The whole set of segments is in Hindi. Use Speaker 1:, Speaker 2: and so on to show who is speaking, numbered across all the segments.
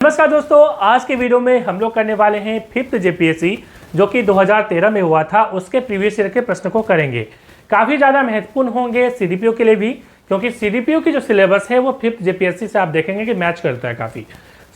Speaker 1: नमस्कार दोस्तों, आज के वीडियो में हम लोग करने वाले हैं 5th जेपीएससी जो कि 2013 में हुआ था, उसके प्रीवियस ईयर के प्रश्न को करेंगे। काफ़ी ज़्यादा महत्वपूर्ण होंगे सीडीपीओ के लिए भी, क्योंकि सीडीपीओ की जो सिलेबस है वो 5th जेपीएससी से आप देखेंगे कि मैच करता है काफ़ी।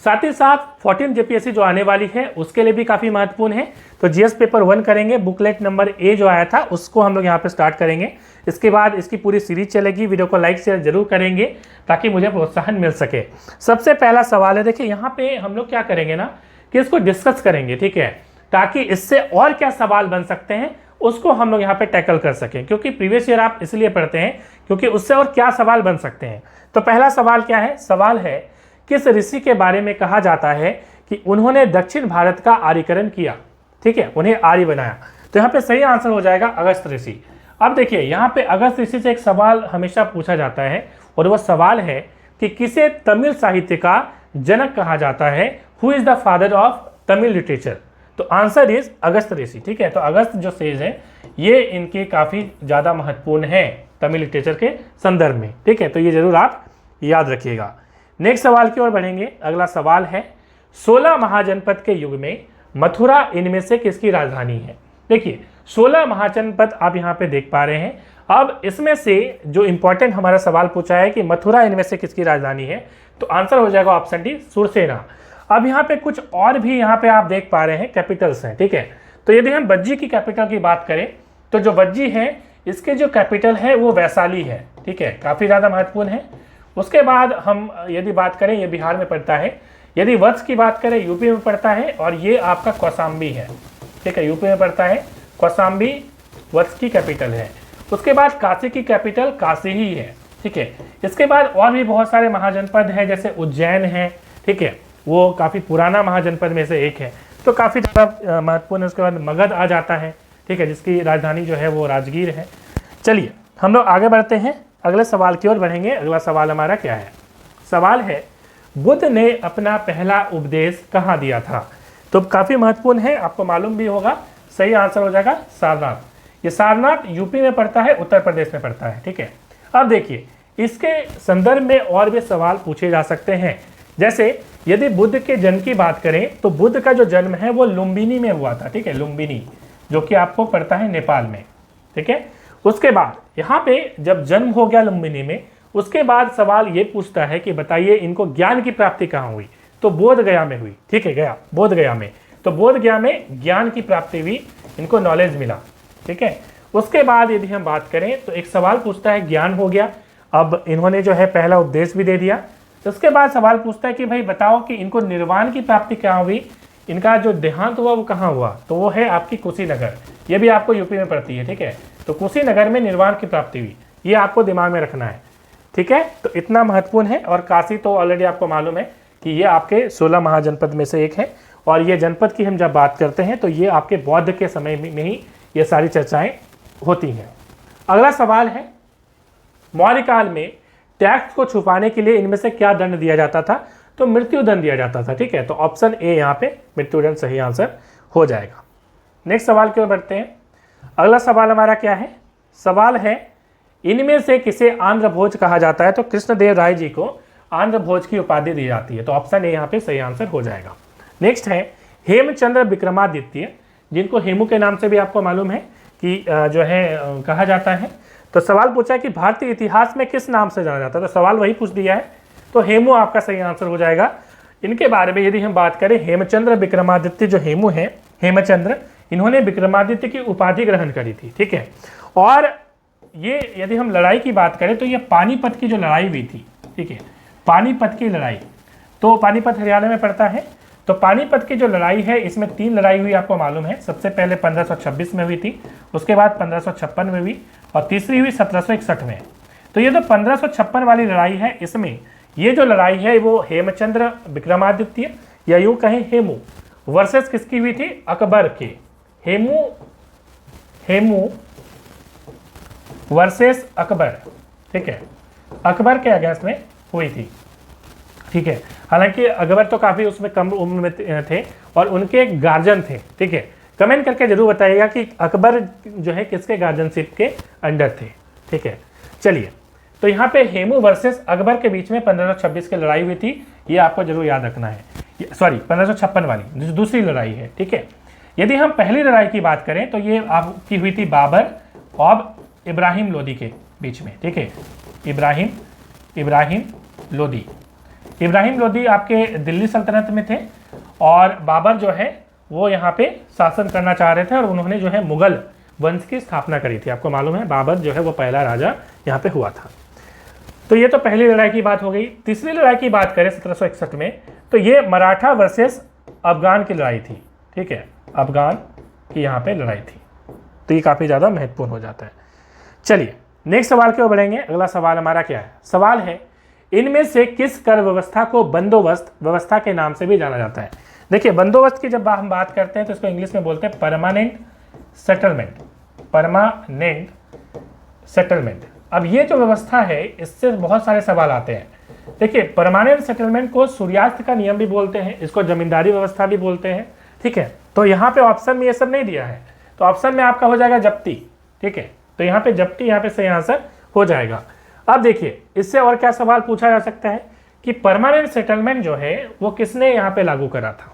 Speaker 1: साथ ही साथ 14th जेपीएससी जो आने वाली है उसके लिए भी काफ़ी महत्वपूर्ण है। तो जीएस पेपर 1 करेंगे, बुकलेट नंबर ए जो आया था उसको हम लोग यहाँ पे स्टार्ट करेंगे। इसके बाद इसकी पूरी सीरीज चलेगी। वीडियो को लाइक शेयर जरूर करेंगे ताकि मुझे प्रोत्साहन मिल सके। सबसे पहला सवाल है, देखिए यहाँ पे हम लोग क्या करेंगे ना कि इसको डिस्कस करेंगे, ठीक है, ताकि इससे और क्या सवाल बन सकते हैं उसको हम लोग यहाँ पे टैकल कर सकें। क्योंकि प्रीवियस ईयर आप इसलिए पढ़ते हैं क्योंकि उससे और क्या सवाल बन सकते हैं। तो पहला सवाल क्या है? सवाल है किस ऋषि के बारे में कहा जाता है कि उन्होंने दक्षिण भारत का आर्यीकरण किया, ठीक है, उन्हें आर्य बनाया। तो यहाँ पे सही आंसर हो जाएगा अगस्त ऋषि। अब देखिए यहाँ पे अगस्त ऋषि से एक सवाल हमेशा पूछा जाता है और वह सवाल है कि किसे तमिल साहित्य का जनक कहा जाता है? Who is the father of Tamil literature? तो आंसर इज अगस्त ऋषि, ठीक है। तो अगस्त जो सेज है ये इनके काफी ज्यादा महत्वपूर्ण है तमिल लिटरेचर के संदर्भ में, ठीक है। तो ये जरूर आप याद रखिएगा। नेक्स्ट सवाल की ओर बढ़ेंगे। अगला सवाल है 16 महाजनपद के युग में मथुरा इनमें से किसकी राजधानी है? देखिए 16 महाजनपद आप यहाँ पे देख पा रहे हैं। अब इसमें से जो इंपॉर्टेंट हमारा सवाल पूछा है कि मथुरा इनमें से किसकी राजधानी है, तो आंसर हो जाएगा ऑप्शन डी, सुरसेना। अब यहाँ पे कुछ और भी यहाँ पे आप देख पा रहे हैं कैपिटल्स हैं, ठीक है। तो यदि हम वज्जी की कैपिटल की बात करें तो जो वज्जी है इसके जो कैपिटल है वो वैशाली है, ठीक है, काफ़ी ज़्यादा महत्वपूर्ण है। उसके बाद हम यदि बात करें, ये बिहार में पड़ता है। यदि वत्स की बात करें यूपी में पड़ता है और ये आपका कौशाम्बी है, ठीक है, यूपी में पड़ता है। कौशाम्बी वत्स की कैपिटल है। उसके बाद काशी की कैपिटल काशी ही है, ठीक है। इसके बाद और भी बहुत सारे महाजनपद हैं, जैसे उज्जैन है, ठीक है, वो काफ़ी पुराना महाजनपद में से एक है, तो काफ़ी ज़्यादा महत्वपूर्ण है। उसके बाद मगध आ जाता है, ठीक है, जिसकी राजधानी जो है वो राजगीर है। चलिए हम लोग आगे बढ़ते हैं, अगले सवाल की ओर बढ़ेंगे। अगला सवाल हमारा क्या है? सवाल है बुद्ध ने अपना पहला उपदेश कहाँ दिया था? तो काफ़ी महत्वपूर्ण है, आपको मालूम भी होगा। सही आंसर हो जाएगा सारनाथ। ये सारनाथ यूपी में पड़ता है, उत्तर प्रदेश में पड़ता है, ठीक है। अब देखिए इसके संदर्भ में और भी सवाल पूछे जा सकते हैं। जैसे यदि बुद्ध के जन्म की बात करें तो बुद्ध का जो जन्म है वो लुम्बिनी में हुआ था, ठीक है, लुम्बिनी, जो कि आपको पड़ता है नेपाल में, ठीक है। उसके बाद यहाँ पे जब जन्म हो गया लुम्बिनी में, उसके बाद सवाल ये पूछता है कि बताइए इनको ज्ञान की प्राप्ति कहाँ हुई? तो बोध गया में हुई, ठीक है, गया, बोध गया में। तो बोध गया में ज्ञान की प्राप्ति हुई, इनको नॉलेज मिला, ठीक है। उसके बाद यदि हम बात करें तो एक सवाल पूछता है, ज्ञान हो गया, अब इन्होंने जो है पहला उपदेश भी दे दिया। उसके बाद सवाल पूछता है कि भाई बताओ कि इनको निर्वाण की प्राप्ति कहाँ हुई, इनका जो देहांत हुआ वो कहाँ हुआ? तो वो है आपकी कुशीनगर, ये भी आपको यूपी में पड़ती है, ठीक है। तो कुशीनगर में निर्वाण की प्राप्ति हुई, ये आपको दिमाग में रखना है, ठीक है। तो इतना महत्वपूर्ण है। और काशी तो ऑलरेडी आपको मालूम है कि ये आपके 16 महाजनपद में से एक है। और ये जनपद की हम जब बात करते हैं तो ये आपके बौद्ध के समय में ही ये सारी चर्चाएं होती हैं। अगला सवाल है मौर्य काल में टैक्स को छुपाने के लिए इनमें से क्या दंड दिया जाता था? तो मृत्यु दंड दिया जाता था, ठीक है। तो ऑप्शन ए यहाँ पे मृत्युदंड सही आंसर हो जाएगा। नेक्स्ट सवाल की ओर बढ़ते हैं। अगला सवाल हमारा क्या है? सवाल है इनमें से किसे आंध्र भोज कहा जाता है? तो कृष्णदेव राय जी को आंध्र भोज की उपाधि दी जाती है। तो ऑप्शन ए यहाँ पे सही आंसर हो जाएगा। नेक्स्ट है हेमचंद्र विक्रमादित्य, जिनको हेमू के नाम से भी आपको मालूम है कि जो है कहा जाता है। तो सवाल पूछा है कि भारतीय इतिहास में किस नाम से जाना जाता है? तो सवाल वही पूछ दिया है, तो हेमू आपका सही आंसर हो जाएगा। इनके बारे में यदि हम बात करें, हेमचंद्र विक्रमादित्य जो हेमू है, हेमचंद्र, इन्होंने विक्रमादित्य की उपाधि ग्रहण करी थी, ठीक है। और ये यदि हम लड़ाई की बात करें तो ये पानीपत की जो लड़ाई हुई थी, ठीक है, पानीपत की लड़ाई, तो पानीपत हरियाणा में पड़ता है। तो पानीपत की जो लड़ाई है इसमें 3 लड़ाई हुई, आपको मालूम है। सबसे पहले 1526 में हुई थी, उसके बाद 1556 में हुई और तीसरी हुई 1761 में। तो ये जो 1556 वाली लड़ाई है, इसमें ये जो लड़ाई है वो हेमचंद्र विक्रमादित्य या यूं कहें हेमू वर्सेस किसकी हुई थी? अकबर के। हेमू वर्सेस अकबर, ठीक है, अकबर के अगेंस्ट में हुई थी, ठीक है। हालांकि अकबर तो काफ़ी उसमें कम उम्र में थे और उनके एक गार्जियन थे, ठीक है। कमेंट करके जरूर बताइएगा कि अकबर जो है किसके गार्जियनशिप के अंडर थे, ठीक है। चलिए तो यहाँ पे हेमू वर्सेस अकबर के बीच में 1526 की लड़ाई हुई थी, ये आपको जरूर याद रखना है। सॉरी 1556 वाली जो दूसरी लड़ाई है, ठीक है। यदि हम पहली लड़ाई की बात करें तो ये आपकी हुई थी बाबर और इब्राहिम लोदी के बीच में, ठीक है। इब्राहिम लोदी आपके दिल्ली सल्तनत में थे और बाबर जो है वो यहाँ पे शासन करना चाह रहे थे और उन्होंने जो है मुगल वंश की स्थापना करी थी। आपको मालूम है बाबर जो है वो पहला राजा यहाँ पे हुआ था। तो ये तो पहली लड़ाई की बात हो गई। तीसरी लड़ाई की बात करें 1761 में, तो ये मराठा वर्सेस अफगान की लड़ाई थी, ठीक है। अफगान की यहाँ पे लड़ाई थी, तो ये काफ़ी ज़्यादा महत्वपूर्ण हो जाता है। चलिए नेक्स्ट सवाल की ओर बढ़ेंगे। अगला सवाल हमारा क्या है? सवाल है इनमें से किस कर व्यवस्था को बंदोबस्त व्यवस्था के नाम से भी जाना जाता है? देखिए बंदोबस्त की जब हम बात करते हैं तो इसको इंग्लिश में बोलते हैं परमानेंट सेटलमेंट। अब ये जो व्यवस्था है इससे बहुत सारे सवाल आते हैं। देखिए परमानेंट सेटलमेंट को सूर्यास्त का नियम भी बोलते हैं, इसको जमींदारी व्यवस्था भी बोलते हैं, ठीक है। तो यहाँ पे ऑप्शन में ये सब नहीं दिया है, तो ऑप्शन में आपका हो जाएगा जब्ती, ठीक है। तो यहाँ पे जब्ती यहाँ पे सही आंसर हो जाएगा। अब देखिए इससे और क्या सवाल पूछा जा सकता है कि परमानेंट सेटलमेंट जो है वो किसने यहाँ पे लागू करा था?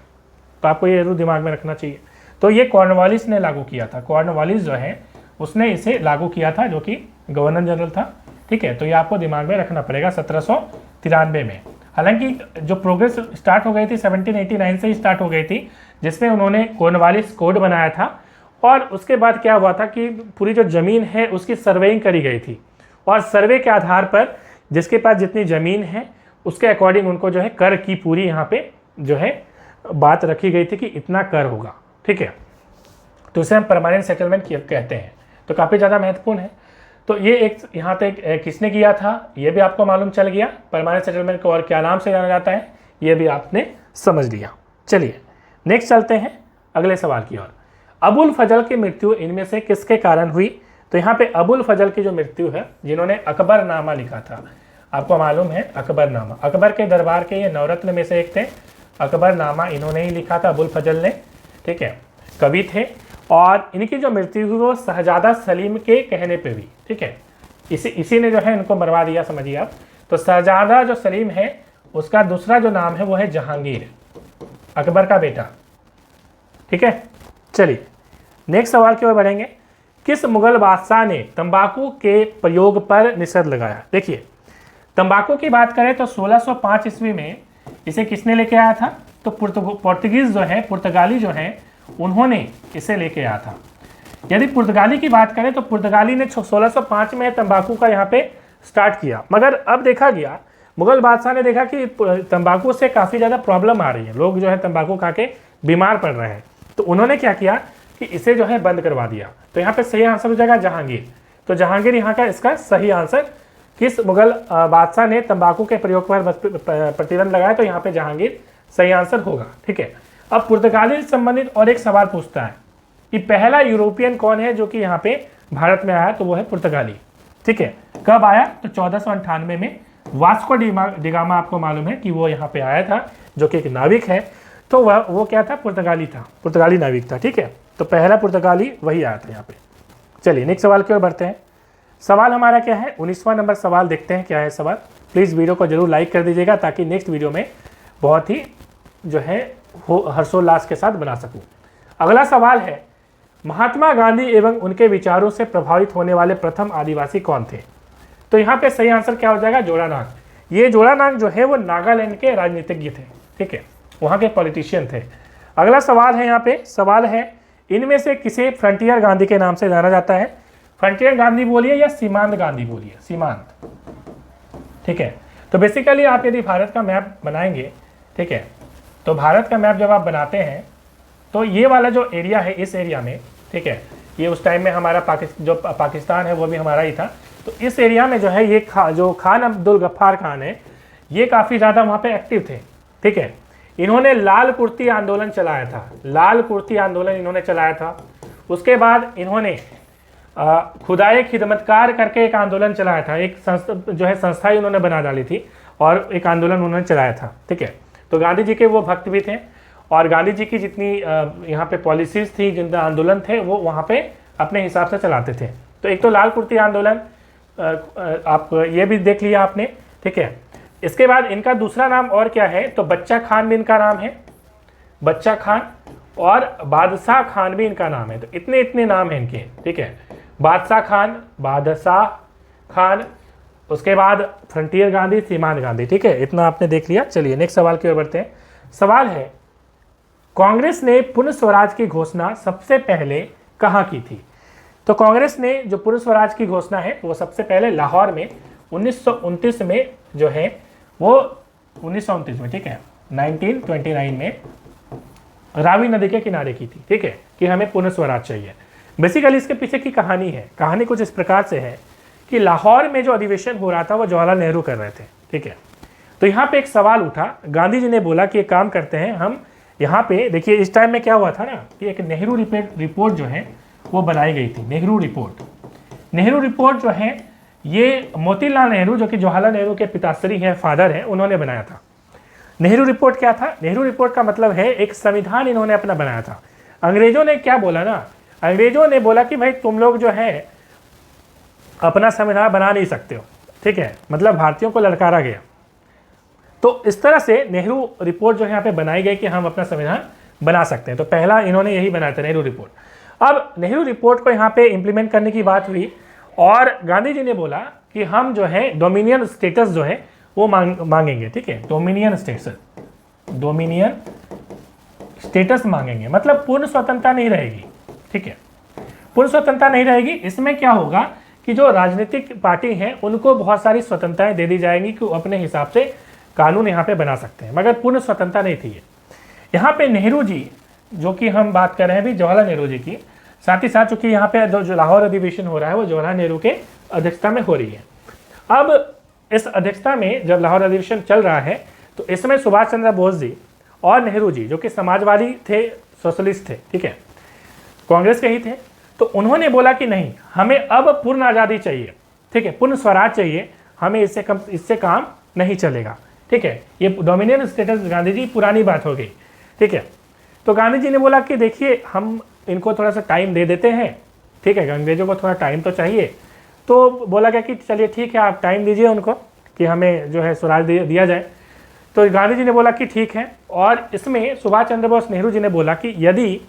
Speaker 1: तो आपको ये जरूर दिमाग में रखना चाहिए। तो ये कॉर्नवालिस ने लागू किया था। कॉर्नवालिस जो है उसने इसे लागू किया था, जो कि गवर्नर जनरल था, ठीक है। तो ये आपको दिमाग में रखना पड़ेगा 1793 में। हालांकि जो प्रोग्रेस स्टार्ट हो गई थी 1789 से ही स्टार्ट हो गई थी, जिसमें उन्होंने कॉर्नवालिस कोड बनाया था और उसके बाद क्या हुआ था कि पूरी जो ज़मीन है उसकी सर्वेइंग करी गई थी और सर्वे के आधार पर जिसके पास जितनी ज़मीन है उसके अकॉर्डिंग उनको जो है कर की पूरी यहाँ पे जो है बात रखी गई थी कि इतना कर होगा, ठीक है। तो इसे हम परमानेंट सेटलमेंट कहते हैं। तो काफ़ी ज़्यादा महत्वपूर्ण है। तो ये एक यहाँ पे किसने किया था ये भी आपको मालूम चल गया। परमानेंट सेटलमेंट को और क्या नाम से जाना जाता है ये भी आपने समझ लिया। चलिए नेक्स्ट चलते हैं अगले सवाल की ओर। अबुल फजल की मृत्यु इनमें से किसके कारण हुई? तो यहाँ पे अबुल फजल की जो मृत्यु है, जिन्होंने अकबरनामा लिखा था, आपको मालूम है अकबरनामा, अकबर के दरबार के ये नवरत्न में से एक थे। अकबरनामा इन्होंने ही लिखा था, अबुल फजल ने, ठीक है, कवि थे। और इनकी जो मृत्यु हुई वो शहजादा सलीम के कहने पे हुई, ठीक है। इसी ने जो है इनको मरवा दिया, समझिए आप। तो शहजादा जो सलीम है उसका दूसरा जो नाम है वो है जहांगीर, अकबर का बेटा, ठीक है। चलिए नेक्स्ट सवाल की ओर बढ़ेंगे। किस मुगल बादशाह ने तंबाकू के प्रयोग पर निषेध लगाया? देखिए तंबाकू की बात करें तो 1605 ईस्वी में इसे किसने लेके आया था? तो पुर्तगाली जो है उन्होंने इसे लेके आया था। यदि पुर्तगाली की बात करें तो पुर्तगाली ने 1605 में तंबाकू का यहाँ पे स्टार्ट किया, मगर अब देखा गया मुगल बादशाह ने देखा कि तंबाकू से काफ़ी ज़्यादा प्रॉब्लम आ रही है, लोग जो है तंबाकू खा के बीमार पड़ रहे हैं। तो उन्होंने क्या किया कि इसे जो है बंद करवा दिया। तो यहाँ पे सही आंसर हो जाएगा जहांगीर। तो जहांगीर यहाँ का इसका सही आंसर। किस मुगल बादशाह ने तंबाकू के प्रयोग पर प्रतिबंध लगाया? तो यहाँ पे जहांगीर सही आंसर होगा, ठीक है। अब पुर्तगाली से संबंधित और एक सवाल पूछता है कि पहला यूरोपियन कौन है जो कि यहाँ पे भारत में आया? तो वो है पुर्तगाली, ठीक है। कब आया? तो 1498 में वास्को डिगामा, आपको मालूम है कि वो यहाँ पे आया था, जो कि एक नाविक है। तो वो क्या था? पुर्तगाली था, पुर्तगाली नाविक था, ठीक है। तो पहला पुर्तगाली वही आया था यहाँ पे। चलिए नेक्स्ट सवाल की ओर बढ़ते हैं। सवाल हमारा क्या है? 19वां नंबर सवाल देखते हैं क्या है सवाल। प्लीज़ वीडियो को जरूर लाइक कर दीजिएगा ताकि नेक्स्ट वीडियो में बहुत ही जो है हर्षोल्लास के साथ बना सकूं। अगला सवाल है महात्मा गांधी एवं उनके विचारों से प्रभावित होने वाले प्रथम आदिवासी कौन थे? तो यहाँ पे सही आंसर क्या हो जाएगा? जोड़ानांग। ये जोड़ानांग जो है वो नागालैंड के राजनीतिज्ञ थे, ठीक है, वहाँ के पॉलिटिशियन थे। अगला सवाल है यहाँ पे, सवाल है इनमें से किसे फ्रंटियर गांधी के नाम से जाना जाता है? फ्रंटियर गांधी बोलिए या सीमांत गांधी बोलिए, सीमांत, ठीक है। तो बेसिकली आप यदि भारत का मैप बनाएंगे, ठीक है, तो भारत का मैप जब आप बनाते हैं तो ये वाला जो एरिया है, इस एरिया में, ठीक है, ये उस टाइम में हमारा पाकिस्तान है वो भी हमारा ही था। तो इस एरिया में जो है ये जो खान अब्दुल गफ्फार खान है ये काफ़ी ज़्यादा वहाँ पे एक्टिव थे, ठीक है। इन्होंने लाल कुर्ती आंदोलन चलाया था, लाल कुर्ती आंदोलन इन्होंने चलाया था। उसके बाद इन्होंने खुदाए खिदमतकार करके एक आंदोलन चलाया था, एक संस्था ही उन्होंने बना डाली थी और एक आंदोलन उन्होंने चलाया था, ठीक है। तो गांधी जी के वो भक्त भी थे और गांधी जी की जितनी यहाँ पे पॉलिसीज़ थी, जितने आंदोलन थे, वो वहाँ पे अपने हिसाब से चलाते थे। तो एक तो लाल कुर्ती आंदोलन आप ये भी देख लिया आपने, ठीक है। इसके बाद इनका दूसरा नाम और क्या है, तो बच्चा खान भी इनका नाम है, बच्चा खान, और बादशाह खान भी इनका नाम है। तो इतने इतने नाम हैं इनके, ठीक है, बादशाह खान, बादशाह खान, उसके बाद फ्रंटियर गांधी, सीमांत गांधी, ठीक है, इतना आपने देख लिया। चलिए नेक्स्ट सवाल की ओर बढ़ते हैं। सवाल है, कांग्रेस ने पूर्ण स्वराज की घोषणा सबसे पहले कहाँ की थी? तो कांग्रेस ने जो पूर्ण स्वराज की घोषणा है वो सबसे पहले लाहौर में 1929 में जो है वो 1929 में, ठीक है, 1929 में रावी नदी के किनारे की थी, ठीक है, कि हमें पूर्ण स्वराज चाहिए। बेसिकली इसके पीछे की कहानी है, कहानी कुछ इस प्रकार से है कि लाहौर में जो अधिवेशन हो रहा था वो जवाहरलाल नेहरू कर रहे थे, ठीक है। तो यहाँ पे एक सवाल उठा, गांधी जी ने बोला कि एक काम करते हैं हम यहाँ पे, देखिए इस टाइम में क्या हुआ था ना कि एक नेहरू रिपोर्ट जो है वो बनाई गई थी। नेहरू रिपोर्ट जो है ये मोतीलाल नेहरू जो कि जवाहरलाल नेहरू के पिताश्री हैं, फादर हैं, उन्होंने बनाया था। नेहरू रिपोर्ट क्या था? नेहरू रिपोर्ट का मतलब है एक संविधान इन्होंने अपना बनाया था। अंग्रेजों ने क्या बोला ना, अंग्रेजों ने बोला कि भाई तुम लोग जो है अपना संविधान बना नहीं सकते हो, ठीक है, मतलब भारतीयों को ललकारा गया। तो इस तरह से नेहरू रिपोर्ट जो है यहाँ पे बनाई गई कि हम अपना संविधान बना सकते हैं। तो पहला इन्होंने यही बनाया था, नेहरू रिपोर्ट। अब नेहरू रिपोर्ट को यहाँ पे इम्प्लीमेंट करने की बात हुई और गांधी जी ने बोला कि हम जो है डोमिनियन स्टेटस जो है वो मांगेंगे, ठीक है, डोमिनियन स्टेटस मांगेंगे, मतलब पूर्ण स्वतंत्रता नहीं रहेगी, ठीक है, पूर्ण स्वतंत्रता नहीं रहेगी। इसमें क्या होगा कि जो राजनीतिक पार्टी हैं उनको बहुत सारी स्वतंत्रताएं दे दी जाएंगी कि वो अपने हिसाब से कानून यहाँ पे बना सकते हैं, मगर पूर्ण स्वतंत्रता नहीं थी। यहाँ पे नेहरू जी जो कि हम बात कर रहे हैं अभी जवाहरलाल नेहरू जी की, साथ ही साथ चूंकि यहाँ पे जो लाहौर अधिवेशन हो रहा है वो जवाहरलाल नेहरू के अध्यक्षता में हो रही है। अब इस अध्यक्षता में जब लाहौर अधिवेशन चल रहा है तो इसमें सुभाष चंद्र बोस जी और नेहरू जी जो कि समाजवादी थे, सोशलिस्ट थे, ठीक है, कांग्रेस के ही थे, तो उन्होंने बोला कि नहीं, हमें अब पूर्ण आज़ादी चाहिए, ठीक है, पूर्ण स्वराज चाहिए, हमें इससे काम नहीं चलेगा, ठीक है। ये डोमिनियन स्टेटस गांधी जी पुरानी बात हो गई, ठीक है। तो गांधी जी ने बोला कि देखिए हम इनको थोड़ा सा टाइम दे देते हैं, ठीक है, अंग्रेजों को थोड़ा टाइम तो चाहिए। तो बोला गया कि चलिए ठीक है, आप टाइम दीजिए उनको कि हमें जो है स्वराज दिया जाए। तो गांधी जी ने बोला कि ठीक है, और इसमें सुभाष चंद्र बोस नेहरू जी ने बोला कि यदि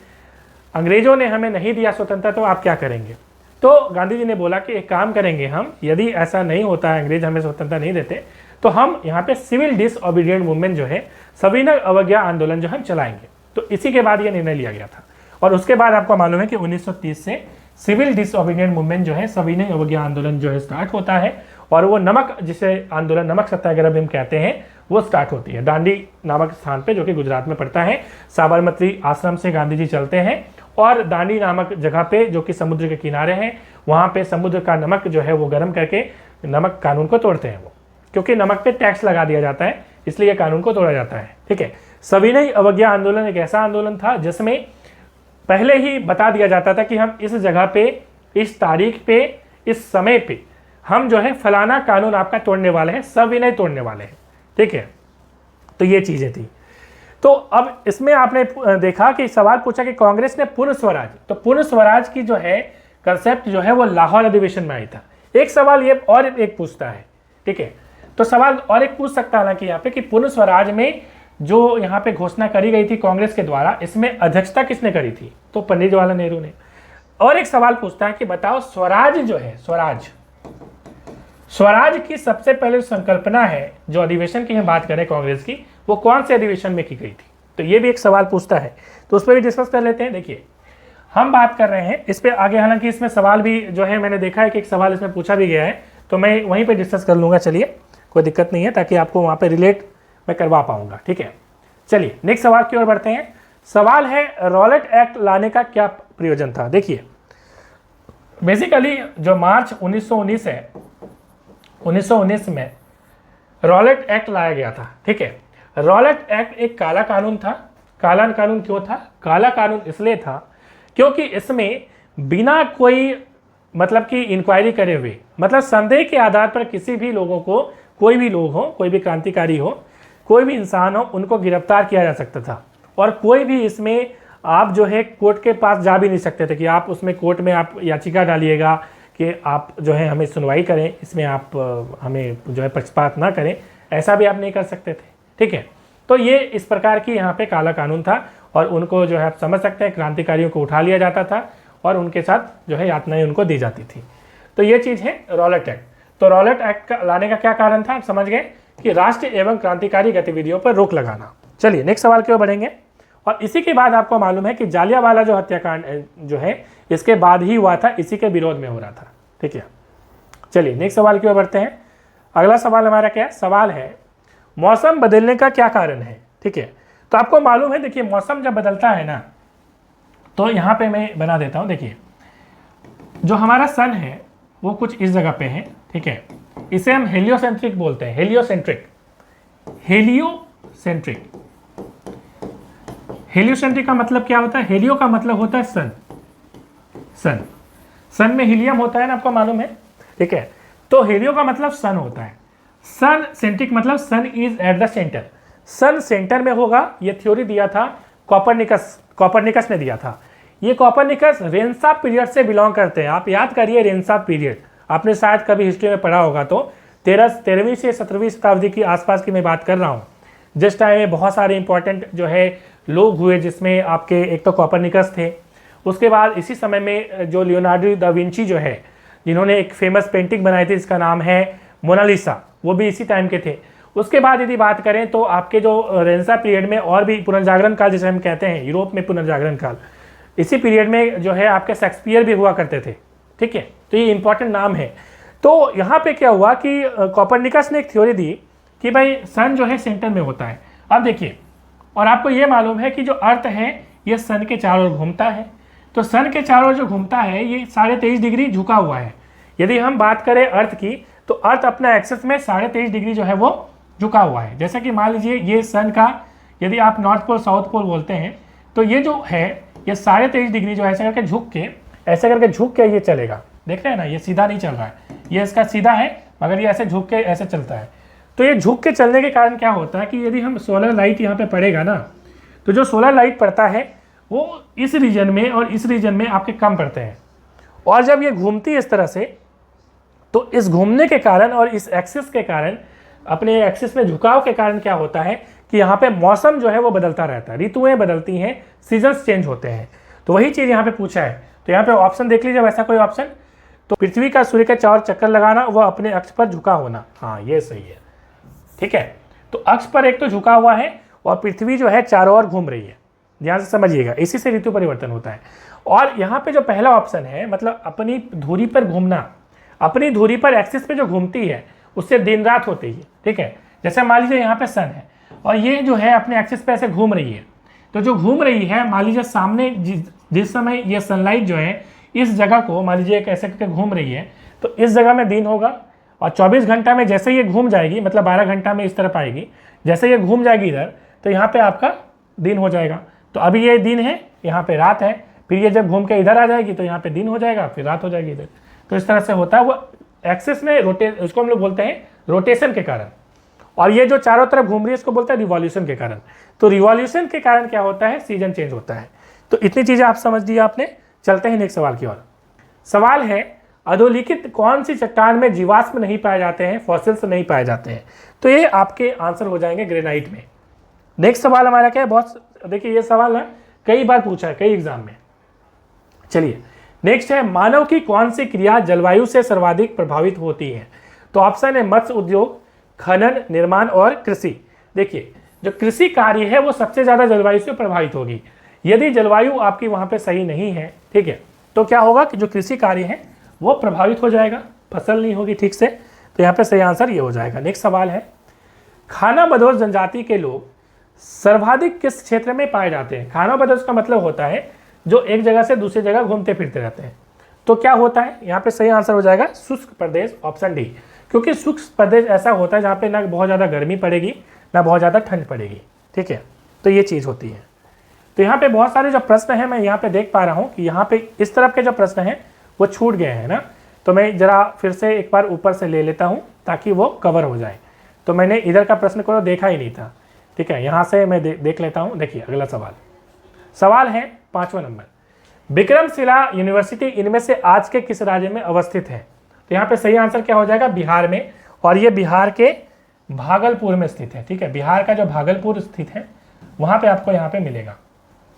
Speaker 1: अंग्रेजों ने हमें नहीं दिया स्वतंत्रता तो आप क्या करेंगे? तो गांधी जी ने बोला कि एक काम करेंगे हम, यदि ऐसा नहीं होता है, अंग्रेज हमें स्वतंत्रता नहीं देते, तो हम यहाँ पे सिविल डिसओबीडिएंट मूवमेंट जो है, सविनय अवज्ञा आंदोलन जो हम चलाएंगे। तो इसी के बाद ये निर्णय लिया गया था। और उसके बाद आपको मालूम है कि 1930 से सिविल डिसओबीडिएंट मूवमेंट जो है, सविनय अवज्ञा आंदोलन जो है स्टार्ट होता है, और वो नमक, जिसे आंदोलन नमक सत्याग्रह भी हम कहते हैं, वो स्टार्ट होती है दांडी नामक स्थान पे जो कि गुजरात में पड़ता है। साबरमती आश्रम से गांधी जी चलते हैं और दांडी नामक जगह पे जो कि समुद्र के किनारे हैं, वहाँ पे समुद्र का नमक जो है वो गर्म करके नमक कानून को तोड़ते हैं वो, क्योंकि नमक पे टैक्स लगा दिया जाता है, इसलिए कानून को तोड़ा जाता है, ठीक है। सविनय अवज्ञा आंदोलन एक ऐसा आंदोलन था जिसमें पहले ही बता दिया जाता था कि हम इस जगह पे, इस तारीख पे, इस समय पे हम जो है फलाना कानून आपका तोड़ने वाले हैं, सविनय तोड़ने वाले हैं, ठीक है। तो ये चीजें थी। तो अब इसमें आपने देखा कि सवाल पूछा कि कांग्रेस ने पूर्ण स्वराज, तो पूर्ण स्वराज की जो है कंसेप्ट जो है वो लाहौर अधिवेशन में आई था। एक सवाल ये और एक पूछता है, ठीक है, तो सवाल और एक पूछ सकता है हालांकि यहाँ पे कि पूर्ण स्वराज में जो यहाँ पे घोषणा करी गई थी कांग्रेस के द्वारा, इसमें अध्यक्षता किसने करी थी? तो पंडित जवाहरलाल नेहरू ने। और एक सवाल पूछता है कि बताओ स्वराज जो है, स्वराज की सबसे पहले संकल्पना है जो अधिवेशन की हम बात करें कांग्रेस की, वो कौन से अधिवेशन में की गई थी? तो ये भी एक सवाल पूछता है, तो उस पर भी डिस्कस कर लेते हैं। देखिए हम बात कर रहे हैं इस पे आगे, हालांकि इसमें सवाल भी जो है मैंने देखा है कि एक सवाल इसमें पूछा भी गया है, तो मैं वहीं पे डिस्कस कर लूँगा, चलिए कोई दिक्कत नहीं है, ताकि आपको वहाँ पे रिलेट मैं करवा पाऊँगा, ठीक है। चलिए नेक्स्ट सवाल की ओर बढ़ते हैं। सवाल है रॉलेट एक्ट लाने का क्या प्रयोजन था? देखिए बेसिकली जो मार्च 1919 है, 1919 में रॉलेट एक्ट लाया गया था, ठीक है। रॉलेट एक्ट एक काला कानून था। काला कानून क्यों था? काला कानून इसलिए था क्योंकि इसमें बिना कोई मतलब कि इंक्वायरी करे हुए, मतलब संदेह के आधार पर किसी भी लोगों को, कोई भी लोग हो, कोई भी क्रांतिकारी हो, कोई भी इंसान हो, उनको गिरफ्तार किया जा सकता था। और कोई भी इसमें आप जो है कोर्ट के पास जा भी नहीं सकते थे कि आप उसमें कोर्ट में आप याचिका डालिएगा कि आप जो है हमें सुनवाई करें, इसमें आप हमें जो है पक्षपात ना करें, ऐसा भी आप नहीं कर सकते थे। ठीक है, तो ये इस प्रकार की यहाँ पे काला कानून था और उनको जो है आप समझ सकते हैं क्रांतिकारियों को उठा लिया जाता था और उनके साथ जो है यातनाएं उनको दी जाती थी। तो ये चीज़ है रॉलेट एक्ट। तो रॉलेट एक्ट का लाने का क्या कारण था, आप समझ गए कि राष्ट्र एवं क्रांतिकारी गतिविधियों पर रोक लगाना। चलिए नेक्स्ट सवाल की ओर बढ़ेंगे। और इसी के बाद आपको मालूम है कि जालियांवाला जो हत्याकांड जो है इसके बाद ही हुआ था, इसी के विरोध में हो रहा था। ठीक है, चलिए नेक्स्ट सवाल की ओर बढ़ते हैं। अगला सवाल हमारा क्या है, सवाल है मौसम बदलने का क्या कारण है। ठीक है, तो आपको मालूम है, देखिए मौसम जब बदलता है ना, तो यहाँ पे मैं बना देता हूँ। देखिए जो हमारा सन है वो कुछ इस जगह पे है। ठीक है, इसे हम हेलियोसेंट्रिक बोलते हैं, हेलियोसेंट्रिक। हेलियोसेंट्रिक, हेलियोसेंट्रिक का मतलब क्या होता है, हेलियो का मतलब होता है सन। सन, सन में हीलियम होता है ना, आपको मालूम है। ठीक है, तो हेलियो का मतलब सन होता है। सन सेंट्रिक मतलब sun is at the centre, sun centre में होगा। ये थ्योरी दिया था कोपरनिकस ने दिया था। ये कोपरनिकस रेनेसां पीरियड से बिलोंग करते हैं। आप याद करिए रेनेसां पीरियड, आपने शायद कभी हिस्ट्री में पढ़ा होगा। तो 13वीं से 17वीं शताब्दी की आसपास की मैं बात कर रहा हूँ। जिस टाइम में बहुत सारे इंपॉर्टेंट जो है लोग हुए, जिसमें आपके एक तो कोपरनिकस थे, उसके बाद इसी समय में जो लियोनार्डो दा विंची जो है, जिन्होंने एक फेमस पेंटिंग बनाई थी जिसका नाम है मोनालिसा, वो भी इसी टाइम के थे। उसके बाद यदि बात करें तो आपके जो रेनेसां पीरियड में और भी पुनर्जागरण काल जिसे हम कहते हैं, यूरोप में पुनर्जागरण काल, इसी पीरियड में जो है आपके शेक्सपियर भी हुआ करते थे। ठीक है, तो ये इंपॉर्टेंट नाम है। तो यहाँ पे क्या हुआ कि कोपरनिकस ने एक थ्योरी दी कि भाई सन जो है सेंटर में होता है। अब देखिए, और आपको ये मालूम है कि जो अर्थ है ये सन के चारों ओर घूमता है। तो सन के चारों ओर जो घूमता है ये 23.5 डिग्री झुका हुआ है। यदि हम बात करें अर्थ की, तो अर्थ अपना एक्सिस में 23.5 डिग्री जो है वो झुका हुआ है। जैसे कि मान लीजिए ये सन का, यदि आप नॉर्थ पोल साउथ पोल बोलते हैं, तो ये जो है ये 23.5 डिग्री जो है ऐसे करके झुक के ये चलेगा। देख रहे हैं ना, ये सीधा नहीं चल रहा है, ये इसका सीधा है, मगर ये ऐसे झुक के ऐसे चलता है। तो ये झुक के चलने के कारण क्या होता है कि यदि हम सोलर लाइट यहाँ पे पड़ेगा ना, तो जो सोलर लाइट पड़ता है वो इस रीजन में और इस रीजन में आपके कम पड़ते हैं। और जब ये घूमती है इस तरह से, तो इस घूमने के कारण और इस एक्सिस के कारण, अपने एक्सिस में झुकाव के कारण क्या होता है कि यहाँ पे मौसम जो है वो बदलता रहता है, ऋतुएं बदलती हैं, सीजन्स चेंज होते हैं। तो वही चीज़ यहाँ पे पूछा है। तो यहाँ पे ऑप्शन देख लीजिए, वैसा कोई ऑप्शन, तो पृथ्वी का सूर्य के चारों चक्कर लगाना, वह अपने अक्ष पर झुका होना। हाँ, ये सही है। ठीक है, तो अक्ष पर एक तो झुका हुआ है और पृथ्वी जो है चारों ओर घूम रही है। ध्यान से समझिएगा, इसी से ऋतु परिवर्तन होता है। और यहाँ पे जो पहला ऑप्शन है, मतलब अपनी धुरी पर घूमना, अपनी धुरी पर एक्सिस पे जो घूमती है उससे दिन रात होती है। ठीक है, जैसे मान लीजिए यहाँ पे सन है और ये जो है अपने एक्सिस पे ऐसे घूम रही है। तो जो घूम रही है, मान लीजिए सामने जिस समय ये सनलाइट जो है इस जगह को, मान लीजिए ऐसे करके घूम रही है, तो इस जगह में दिन होगा। और 24 घंटा में जैसे ये घूम जाएगी, मतलब 12 घंटा में इस तरफ आएगी, जैसे ये घूम जाएगी इधर, तो यहाँ पे आपका दिन हो जाएगा। तो अभी ये दिन है, यहाँ पे रात है, फिर ये जब घूम के इधर आ जाएगी तो यहाँ पे दिन हो जाएगा, फिर रात हो जाएगी इधर। तो इस तरह से होता है, वो एक्सिस में उसको हम लोग बोलते हैं रोटेशन के कारण। और ये जो चारों तरफ घूम रही है इसको बोलते हैं रिवॉल्यूशन के कारण। तो रिवॉल्यूशन के कारण क्या होता है, सीजन चेंज होता है। तो इतनी चीज़ें आप समझ ली आपने। चलते हैं नेक्स्ट सवाल की ओर। सवाल है अधोलिखित कौन सी चट्टान में जीवाश्म नहीं पाए जाते हैं, फॉसिल्स नहीं पाए जाते हैं। तो ये आपके आंसर हो जाएंगे ग्रेनाइट में। नेक्स्ट सवाल हमारा क्या है, बहुत देखिए ये सवाल ना कई बार पूछा है कई एग्जाम में। चलिए नेक्स्ट है, मानव की कौन सी क्रिया जलवायु से सर्वाधिक प्रभावित होती है। तो ऑप्शन है मत्स्य उद्योग, खनन, निर्माण और कृषि। देखिए जो कृषि कार्य है वो सबसे ज़्यादा जलवायु से प्रभावित होगी। यदि जलवायु आपकी वहाँ पे सही नहीं है, ठीक है, तो क्या होगा कि जो कृषि कार्य है वो प्रभावित हो जाएगा, फसल नहीं होगी ठीक से। तो यहाँ पे सही आंसर ये हो जाएगा। नेक्स्ट सवाल है, खानाबदोश जनजाति के लोग सर्वाधिक किस क्षेत्र में पाए जाते हैं। खानाबदोश का मतलब होता है जो एक जगह से दूसरी जगह घूमते फिरते रहते हैं। तो क्या होता है, यहाँ पे सही आंसर हो जाएगा शुष्क प्रदेश, ऑप्शन डी। क्योंकि शुष्क प्रदेश ऐसा होता है जहाँ पे ना बहुत ज़्यादा गर्मी पड़ेगी ना बहुत ज़्यादा ठंड पड़ेगी। ठीक है, तो ये चीज़ होती है। तो यहाँ पे बहुत सारे जो प्रश्न हैं मैं यहाँ पे देख पा रहा हूँ कि यहाँ पे इस तरफ के जो प्रश्न हैं वो छूट गए हैं ना। तो मैं ज़रा फिर से एक बार ऊपर से ले लेता हूँ ताकि वो कवर हो जाए। तो मैंने इधर का प्रश्न को देखा ही नहीं था। ठीक है, यहाँ से मैं देख लेता हूँ। देखिए अगला सवाल है 5वां नंबर, विक्रमशिला यूनिवर्सिटी इनमें से आज के किस राज्य में अवस्थित है। तो यहाँ पे सही आंसर क्या हो जाएगा, बिहार में। और ये बिहार के भागलपुर में स्थित है। ठीक है, बिहार का जो भागलपुर स्थित है वहां पे आपको यहाँ पे मिलेगा।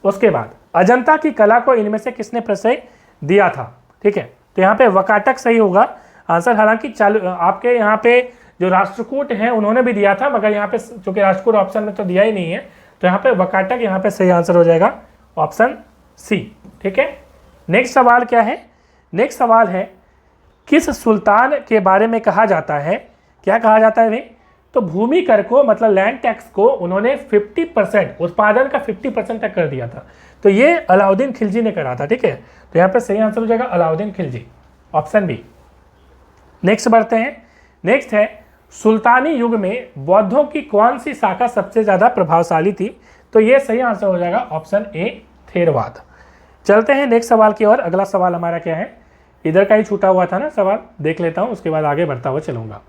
Speaker 1: उसके बाद अजंता की कला को इनमें से किसने प्रश्रय दिया था? ठीक है, तो यहाँ पे वकाटक सही होगा आंसर। हालांकि आपके यहाँ पे जो राष्ट्रकूट है उन्होंने भी दिया था, मगर यहाँ पे चूंकि राष्ट्रकूट ऑप्शन में तो दिया ही नहीं है, तो यहाँ पे वकाटक यहाँ पे सही आंसर हो जाएगा ऑप्शन सी। ठीक है, नेक्स्ट सवाल क्या है? नेक्स्ट सवाल है किस सुल्तान के बारे में कहा जाता है? क्या कहा जाता है भाई? तो भूमि कर को मतलब लैंड टैक्स को उन्होंने 50% उत्पादन का 50% तक कर दिया था। तो ये अलाउद्दीन खिलजी ने करा था। ठीक है, तो यहाँ पे सही आंसर हो जाएगा Alauddin Khilji, option B. Next बढ़ते हैं। नेक्स्ट है सुल्तानी युग में बौद्धों की कौन सी शाखा सबसे ज्यादा प्रभावशाली थी? तो ये सही आंसर हो जाएगा ऑप्शन ए, थेरवाद। चलते हैं नेक्स्ट सवाल की ओर। अगला सवाल हमारा क्या है? इधर का ही छूटा हुआ था ना सवाल, देख लेता हूं, उसके बाद आगे बढ़ता हुआ चलूंगा।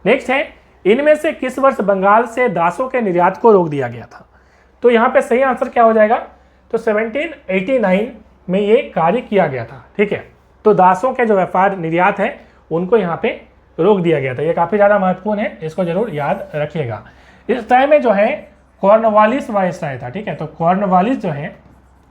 Speaker 1: नेक्स्ट है इनमें से किस वर्ष बंगाल से दासों के निर्यात को रोक दिया गया था? तो यहाँ पे सही आंसर क्या हो जाएगा? तो 1789 में ये कार्य किया गया था। ठीक है, तो दासों के जो व्यापार निर्यात है उनको यहाँ पे रोक दिया गया था। ये काफ़ी ज़्यादा महत्वपूर्ण है, इसको जरूर याद रखिएगा। इस टाइम में जो है कॉर्नवालिस वायसराय था। ठीक है, तो कॉर्नवालिस जो है,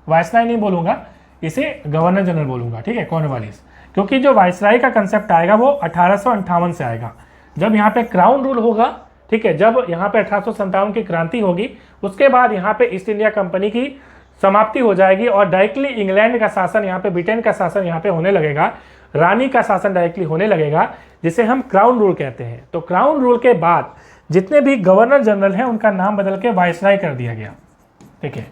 Speaker 1: वायसराय नहीं बोलूँगा, इसे गवर्नर जनरल बोलूँगा। ठीक है, कॉर्नवालिस, क्योंकि जो वायसराय का कंसेप्ट आएगा वो 1858 से आएगा, जब यहाँ पे क्राउन रूल होगा। ठीक है, जब यहाँ पे 1857 की क्रांति होगी, उसके बाद यहाँ पे ईस्ट इंडिया कंपनी की समाप्ति हो जाएगी और डायरेक्टली इंग्लैंड का शासन, यहाँ पे ब्रिटेन का शासन यहाँ पे होने लगेगा, रानी का शासन डायरेक्टली होने लगेगा, जिसे हम क्राउन रूल कहते हैं। तो क्राउन रूल के बाद जितने भी गवर्नर जनरल हैं उनका नाम बदल के वायसराय कर दिया गया। ठीक है,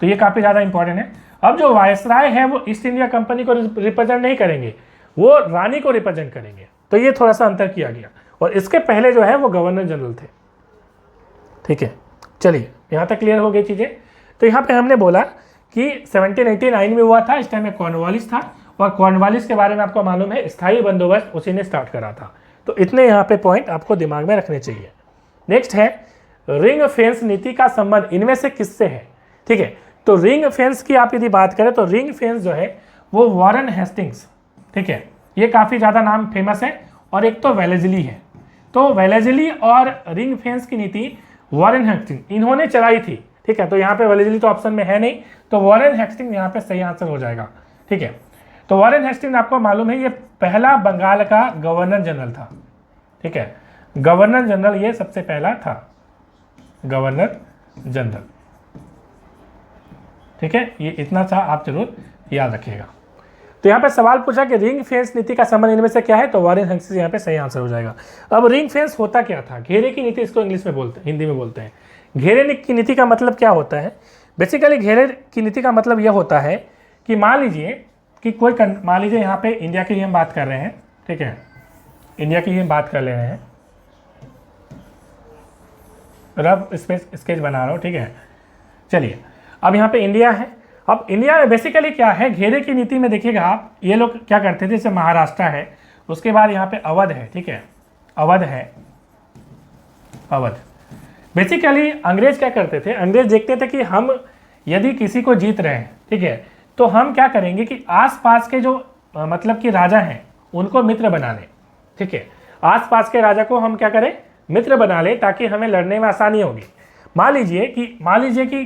Speaker 1: तो ये काफ़ी ज़्यादा इंपॉर्टेंट है। अब जो वायसराय है वो ईस्ट इंडिया कंपनी को रिप्रेजेंट नहीं करेंगे, वो रानी को रिप्रेजेंट करेंगे। तो ये थोड़ा सा अंतर किया गया, और इसके पहले जो है वो गवर्नर जनरल थे। ठीक है, चलिए यहाँ तक क्लियर हो गई चीज़ें। तो यहाँ पे हमने बोला कि 1789 में हुआ था, इस टाइम में कॉर्नवालिस था, और कॉर्नवालिस के बारे में आपको मालूम है स्थायी बंदोबस्त उसी ने स्टार्ट करा था। तो इतने यहाँ पे पॉइंट आपको दिमाग में रखने चाहिए। नेक्स्ट है रिंग फेंस नीति का संबंध इनमें से किससे है? ठीक है, तो रिंग फेंस की आप यदि बात करें तो रिंग फेंस जो है वो वॉरेन हेस्टिंग्स, ठीक है, ये काफ़ी ज़्यादा नाम फेमस है, और एक तो वेलेस्ली है। तो वेलेस्ली और रिंग फेंस की नीति वॉरेन हेस्टिंग्स इन्होंने चलाई थी। ठीक है, तो यहाँ पे वेलेस्ली तो ऑप्शन में है नहीं, तो वॉरेन हेस्टिंग्स यहाँ पे सही आंसर हो जाएगा। ठीक है, तो वॉरेन हेस्टिंग्स आपको मालूम है ये पहला बंगाल का गवर्नर जनरल था। ठीक है, गवर्नर जनरल ये सबसे पहला था, गवर्नर जनरल। ठीक है, ये इतना सा आप जरूर याद रखिएगा। तो यहाँ पे सवाल पूछा कि रिंग फेंस नीति का संबंध इनमें से क्या है? तो वॉरेन हेस्टिंग्स यहाँ पे सही आंसर हो जाएगा। अब रिंग फेंस होता क्या था? घेरे की नीति, इसको इंग्लिश में बोलते हैं, हिंदी में बोलते हैं। घेरे की नीति का मतलब क्या होता है? बेसिकली घेरे की नीति का मतलब यह होता है कि मान लीजिए कि मान लीजिए यहाँ पे इंडिया की ही हम बात कर रहे हैं। ठीक है, इंडिया की ही हम बात कर ले रहे हैं, रफ स्केच बना रहा हूँ। ठीक है, चलिए अब यहाँ पे इंडिया है। अब इंडिया में बेसिकली क्या है, घेरे की नीति में देखिएगा आप, ये लोग क्या करते थे, जैसे महाराष्ट्र है, उसके बाद यहाँ पे अवध है। ठीक है, अवध है, अवध। बेसिकली अंग्रेज क्या करते थे, अंग्रेज देखते थे कि हम यदि किसी को जीत रहे हैं, ठीक है, तो हम क्या करेंगे कि आसपास के जो मतलब कि राजा हैं उनको मित्र बना लें। ठीक है, आसपास के राजा को हम क्या करें, मित्र बना लें, ताकि हमें लड़ने में आसानी होगी। मान लीजिए कि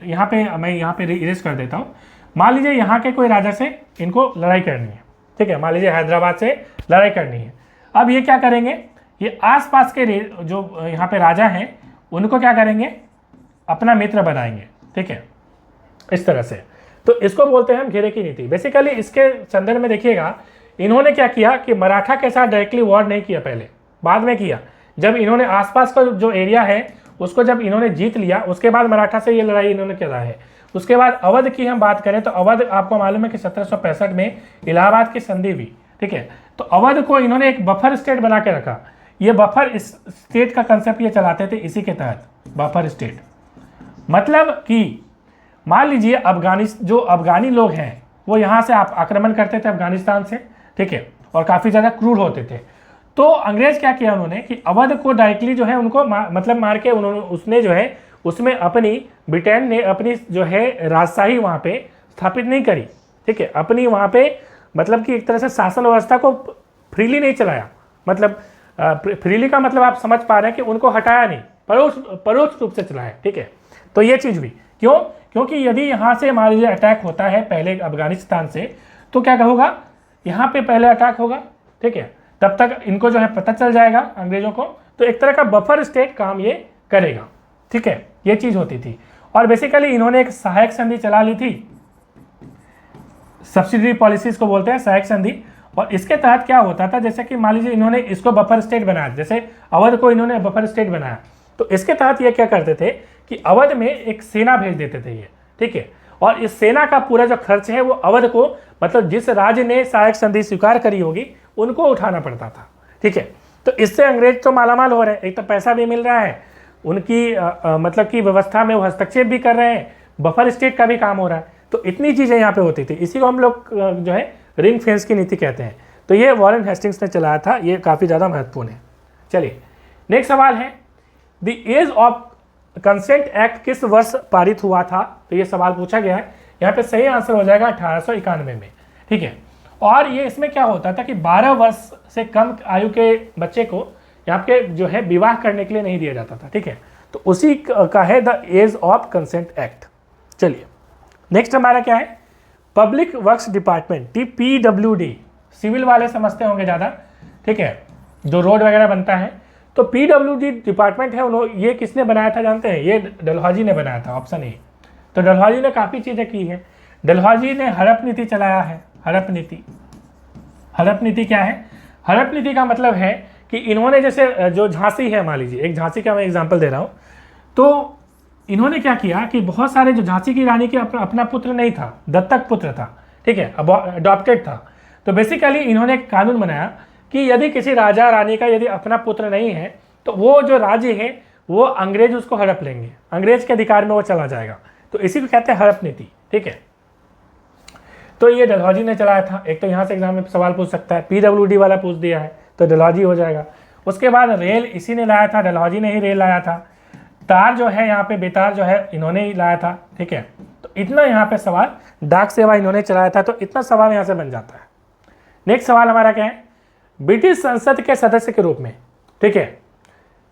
Speaker 1: यहाँ पे मैं यहाँ पे इरेज कर देता हूँ। मान लीजिए यहाँ के कोई राजा से इनको लड़ाई करनी है। ठीक है, मान लीजिए हैदराबाद से लड़ाई करनी है। अब ये क्या करेंगे, ये आसपास के जो यहाँ पे राजा हैं उनको क्या करेंगे, अपना मित्र बनाएंगे। ठीक है, इस तरह से। तो इसको बोलते हैं हम घेरे की नीति। बेसिकली इसके संदर्भ में देखिएगा, इन्होंने क्या किया कि मराठा के साथ डायरेक्टली वॉर नहीं किया, पहले बाद में किया। जब इन्होंने आसपास का जो एरिया है उसको जब इन्होंने जीत लिया, उसके बाद मराठा से ये लड़ाई इन्होंने करा है। उसके बाद अवध की हम बात करें तो अवध आपको मालूम है कि 1765 में इलाहाबाद की संधि हुई। ठीक है, तो अवध को इन्होंने एक बफर स्टेट बना के रखा। ये बफर स्टेट का कंसेप्ट ये चलाते थे, इसी के तहत बफर स्टेट। मतलब कि मान लीजिए अफगानी लोग हैं वो यहाँ से आप आक्रमण करते थे अफगानिस्तान से। ठीक है, और काफ़ी ज़्यादा क्रूर होते थे। तो अंग्रेज क्या किया उन्होंने कि अवध को डायरेक्टली जो है उनको मतलब मार के उसने जो है उसमें अपनी ब्रिटेन ने अपनी जो है राजशाही वहाँ पे स्थापित नहीं करी। ठीक है, अपनी वहाँ पे मतलब कि एक तरह से शासन व्यवस्था को फ्रीली नहीं चलाया। मतलब फ्रीली का मतलब आप समझ पा रहे हैं कि उनको हटाया नहीं, परोक्ष रूप से चलाया, ठीक है। तो ये चीज़ हुई, क्यों? क्योंकि यदि यहाँ से मान लीजिए अटैक होता है पहले अफगानिस्तान से, तो क्या होगा, यहाँ पे पहले अटैक होगा, ठीक है, तब तक इनको जो है पता चल जाएगा अंग्रेजों को, तो एक तरह का बफर स्टेट काम ये करेगा, ठीक है, ये चीज़ होती थी। और बेसिकली इन्होंने एक सहायक संधि चला ली थी, सब्सिडरी पॉलिसीज को बोलते हैं सहायक संधि। और इसके तहत क्या होता था, जैसे कि मान लीजिए इन्होंने इसको बफर स्टेट बनाया, जैसे अवध को इन्होंने बफर स्टेट बनाया, तो इसके तहत ये क्या करते थे कि अवध में एक सेना भेज देते थे ये, ठीक है, और इस सेना का पूरा जो खर्च है वो अवध को, मतलब जिस राज्य ने सहायक संधि स्वीकार करी होगी उनको उठाना पड़ता था, ठीक है। तो इससे अंग्रेज तो मालामाल हो रहे हैं, एक तो पैसा भी मिल रहा है, उनकी मतलब की व्यवस्था में वो हस्तक्षेप भी कर रहे हैं, बफर स्टेट का भी काम हो रहा है। तो इतनी चीज़ें यहाँ पे होती थी, इसी को हम लोग जो है रिंग फेंस की नीति कहते हैं। तो ये वॉरेन हेस्टिंग्स ने चलाया था, ये काफ़ी ज़्यादा महत्वपूर्ण है। चलिए नेक्स्ट सवाल है, the age of consent act किस वर्ष पारित हुआ था? तो ये सवाल पूछा गया है, यहाँ पे सही आंसर हो जाएगा 1891 में, ठीक है। और ये इसमें क्या होता था कि 12 वर्ष से कम आयु के बच्चे को यहाँ पे जो है विवाह करने के लिए नहीं दिया जाता था, ठीक है। तो उसी का है the age of consent act. चलिए नेक्स्ट हमारा क्या है, public works department, PWD, civil वाले समझते होंगे ज़्यादा, ठीक है, जो रोड वगैरह बनता है। तो PWD डिपार्टमेंट है, उन्होंने ये किसने बनाया था जानते हैं? ये डलहौजी ने बनाया था, ऑप्शन ए। तो डलहौजी ने काफ़ी चीज़ें की है। डलहौजी ने हड़प नीति चलाया है, हड़प नीति। हड़प नीति क्या है? हड़प नीति का मतलब है कि इन्होंने जैसे जो झांसी है, मान लीजिए एक झांसी का मैं एग्जाम्पल दे रहा हूँ, तो इन्होंने क्या किया कि बहुत सारे जो झांसी की रानी के अपना पुत्र नहीं था, दत्तक पुत्र था, ठीक है, अडॉप्टेड था। तो बेसिकली इन्होंने एक कानून बनाया कि यदि किसी राजा रानी का यदि अपना पुत्र नहीं है तो वो जो राज्य है वो अंग्रेज उसको हड़प लेंगे, अंग्रेज के अधिकार में वो चला जाएगा। तो इसी को कहते हैं हड़प नीति, ठीक है। तो ये डलहौजी ने चलाया था। एक तो यहाँ से एग्जाम में सवाल पूछ सकता है, PWD वाला पूछ दिया है तो डलहौजी हो जाएगा। उसके बाद रेल इसी ने लाया था, डलहौजी ने ही रेल लाया था। तार जो है यहाँ पे बेतार जो है इन्होंने ही लाया था, ठीक है। तो इतना यहाँ पे सवाल, डाक सेवा इन्होंने चलाया था, तो इतना सवाल यहाँ से बन जाता है। नेक्स्ट सवाल हमारा क्या है, ब्रिटिश संसद के सदस्य के रूप में, ठीक है,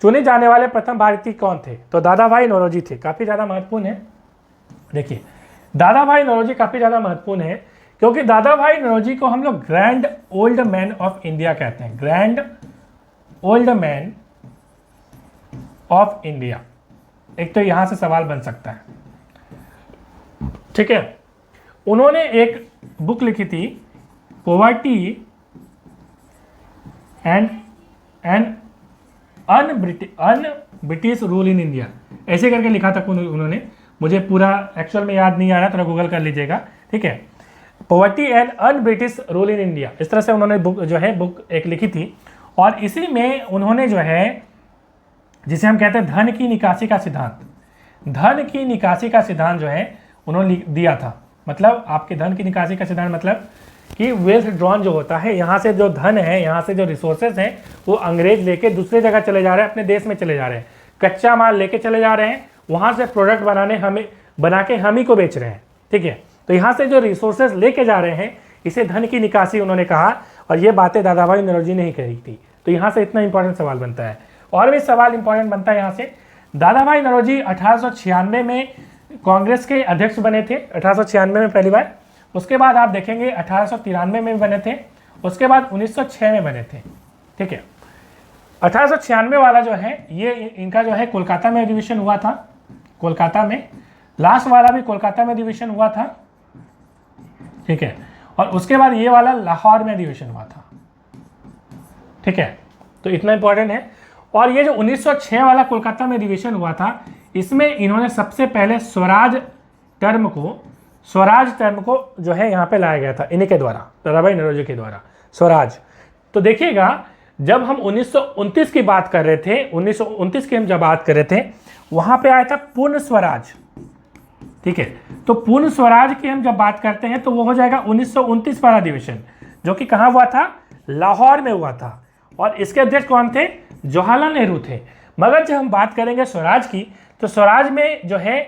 Speaker 1: चुने जाने वाले प्रथम भारतीय कौन थे? तो दादा भाई नौरोजी थे। काफ़ी ज़्यादा महत्वपूर्ण है। देखिए दादा भाई नौरोजी काफ़ी ज़्यादा महत्वपूर्ण है क्योंकि दादा भाई नौरोजी को हम लोग grand old man of India कहते हैं, grand old man of India. एक तो यहाँ से सवाल बन सकता है, ठीक है। उन्होंने एक बुक लिखी थी, poverty and un British rule in India, ऐसे करके लिखा था उन्होंने। मुझे पूरा एक्चुअल में याद नहीं आ रहा, थोड़ा गूगल कर लीजिएगा, ठीक है। Poverty and un British rule in India, इस तरह से उन्होंने बुक एक लिखी थी। और इसी में उन्होंने जो है, जिसे हम कहते हैं धन की निकासी का सिद्धांत, धन की निकासी का सिद्धांत जो है उन्होंने दिया था। मतलब आपके धन की निकासी का सिद्धांत मतलब कि वेल्थ ड्रॉन जो होता है, यहाँ से जो धन है, यहाँ से जो रिसोर्सेज हैं वो अंग्रेज लेके दूसरे जगह चले जा रहे हैं, अपने देश में चले जा रहे हैं, कच्चा माल लेके चले जा रहे हैं, वहाँ से प्रोडक्ट बना के हम ही को बेच रहे हैं, ठीक है। तो यहाँ से जो रिसोर्सेज लेके जा रहे हैं, इसे धन की निकासी उन्होंने कहा। और ये बातें दादा भाई नौरोजी ने ही कही थी। तो यहाँ से इतना इंपॉर्टेंट सवाल बनता है। और भी सवाल इंपॉर्टेंट बनता है यहाँ से, दादा भाई नौरोजी 1896 में कांग्रेस के अध्यक्ष बने थे, 1896 में पहली बार। उसके बाद आप देखेंगे 1893 में बने थे, उसके बाद 1906 में बने थे, ठीक है। 1896 वाला जो है ये इनका जो है कोलकाता में अधिवेशन हुआ था, कोलकाता में। लास्ट वाला भी कोलकाता में अधिवेशन हुआ था, ठीक है। और उसके बाद ये वाला लाहौर में अधिवेशन हुआ था, ठीक है। तो इतना इंपॉर्टेंट है। और ये जो 1906 वाला कोलकाता में अधिवेशन हुआ था, इसमें इन्होंने सबसे पहले स्वराज टर्म को जो है यहाँ पे लाया गया था, इन्हीं के द्वारा, दादा भाई नौरोजी के द्वारा, स्वराज। तो देखिएगा जब हम 1929 की बात कर रहे थे, 1929 की हम जब बात कर रहे थे, वहाँ पे आया था पूर्ण स्वराज, ठीक है। तो पूर्ण स्वराज की हम जब बात करते हैं तो वो हो जाएगा 1929 वाला अधिवेशन, जो कि कहाँ हुआ था? लाहौर में हुआ था। और इसके अध्यक्ष कौन थे? जवाहरलाल नेहरू थे। मगर जब हम बात करेंगे स्वराज की, तो स्वराज में जो है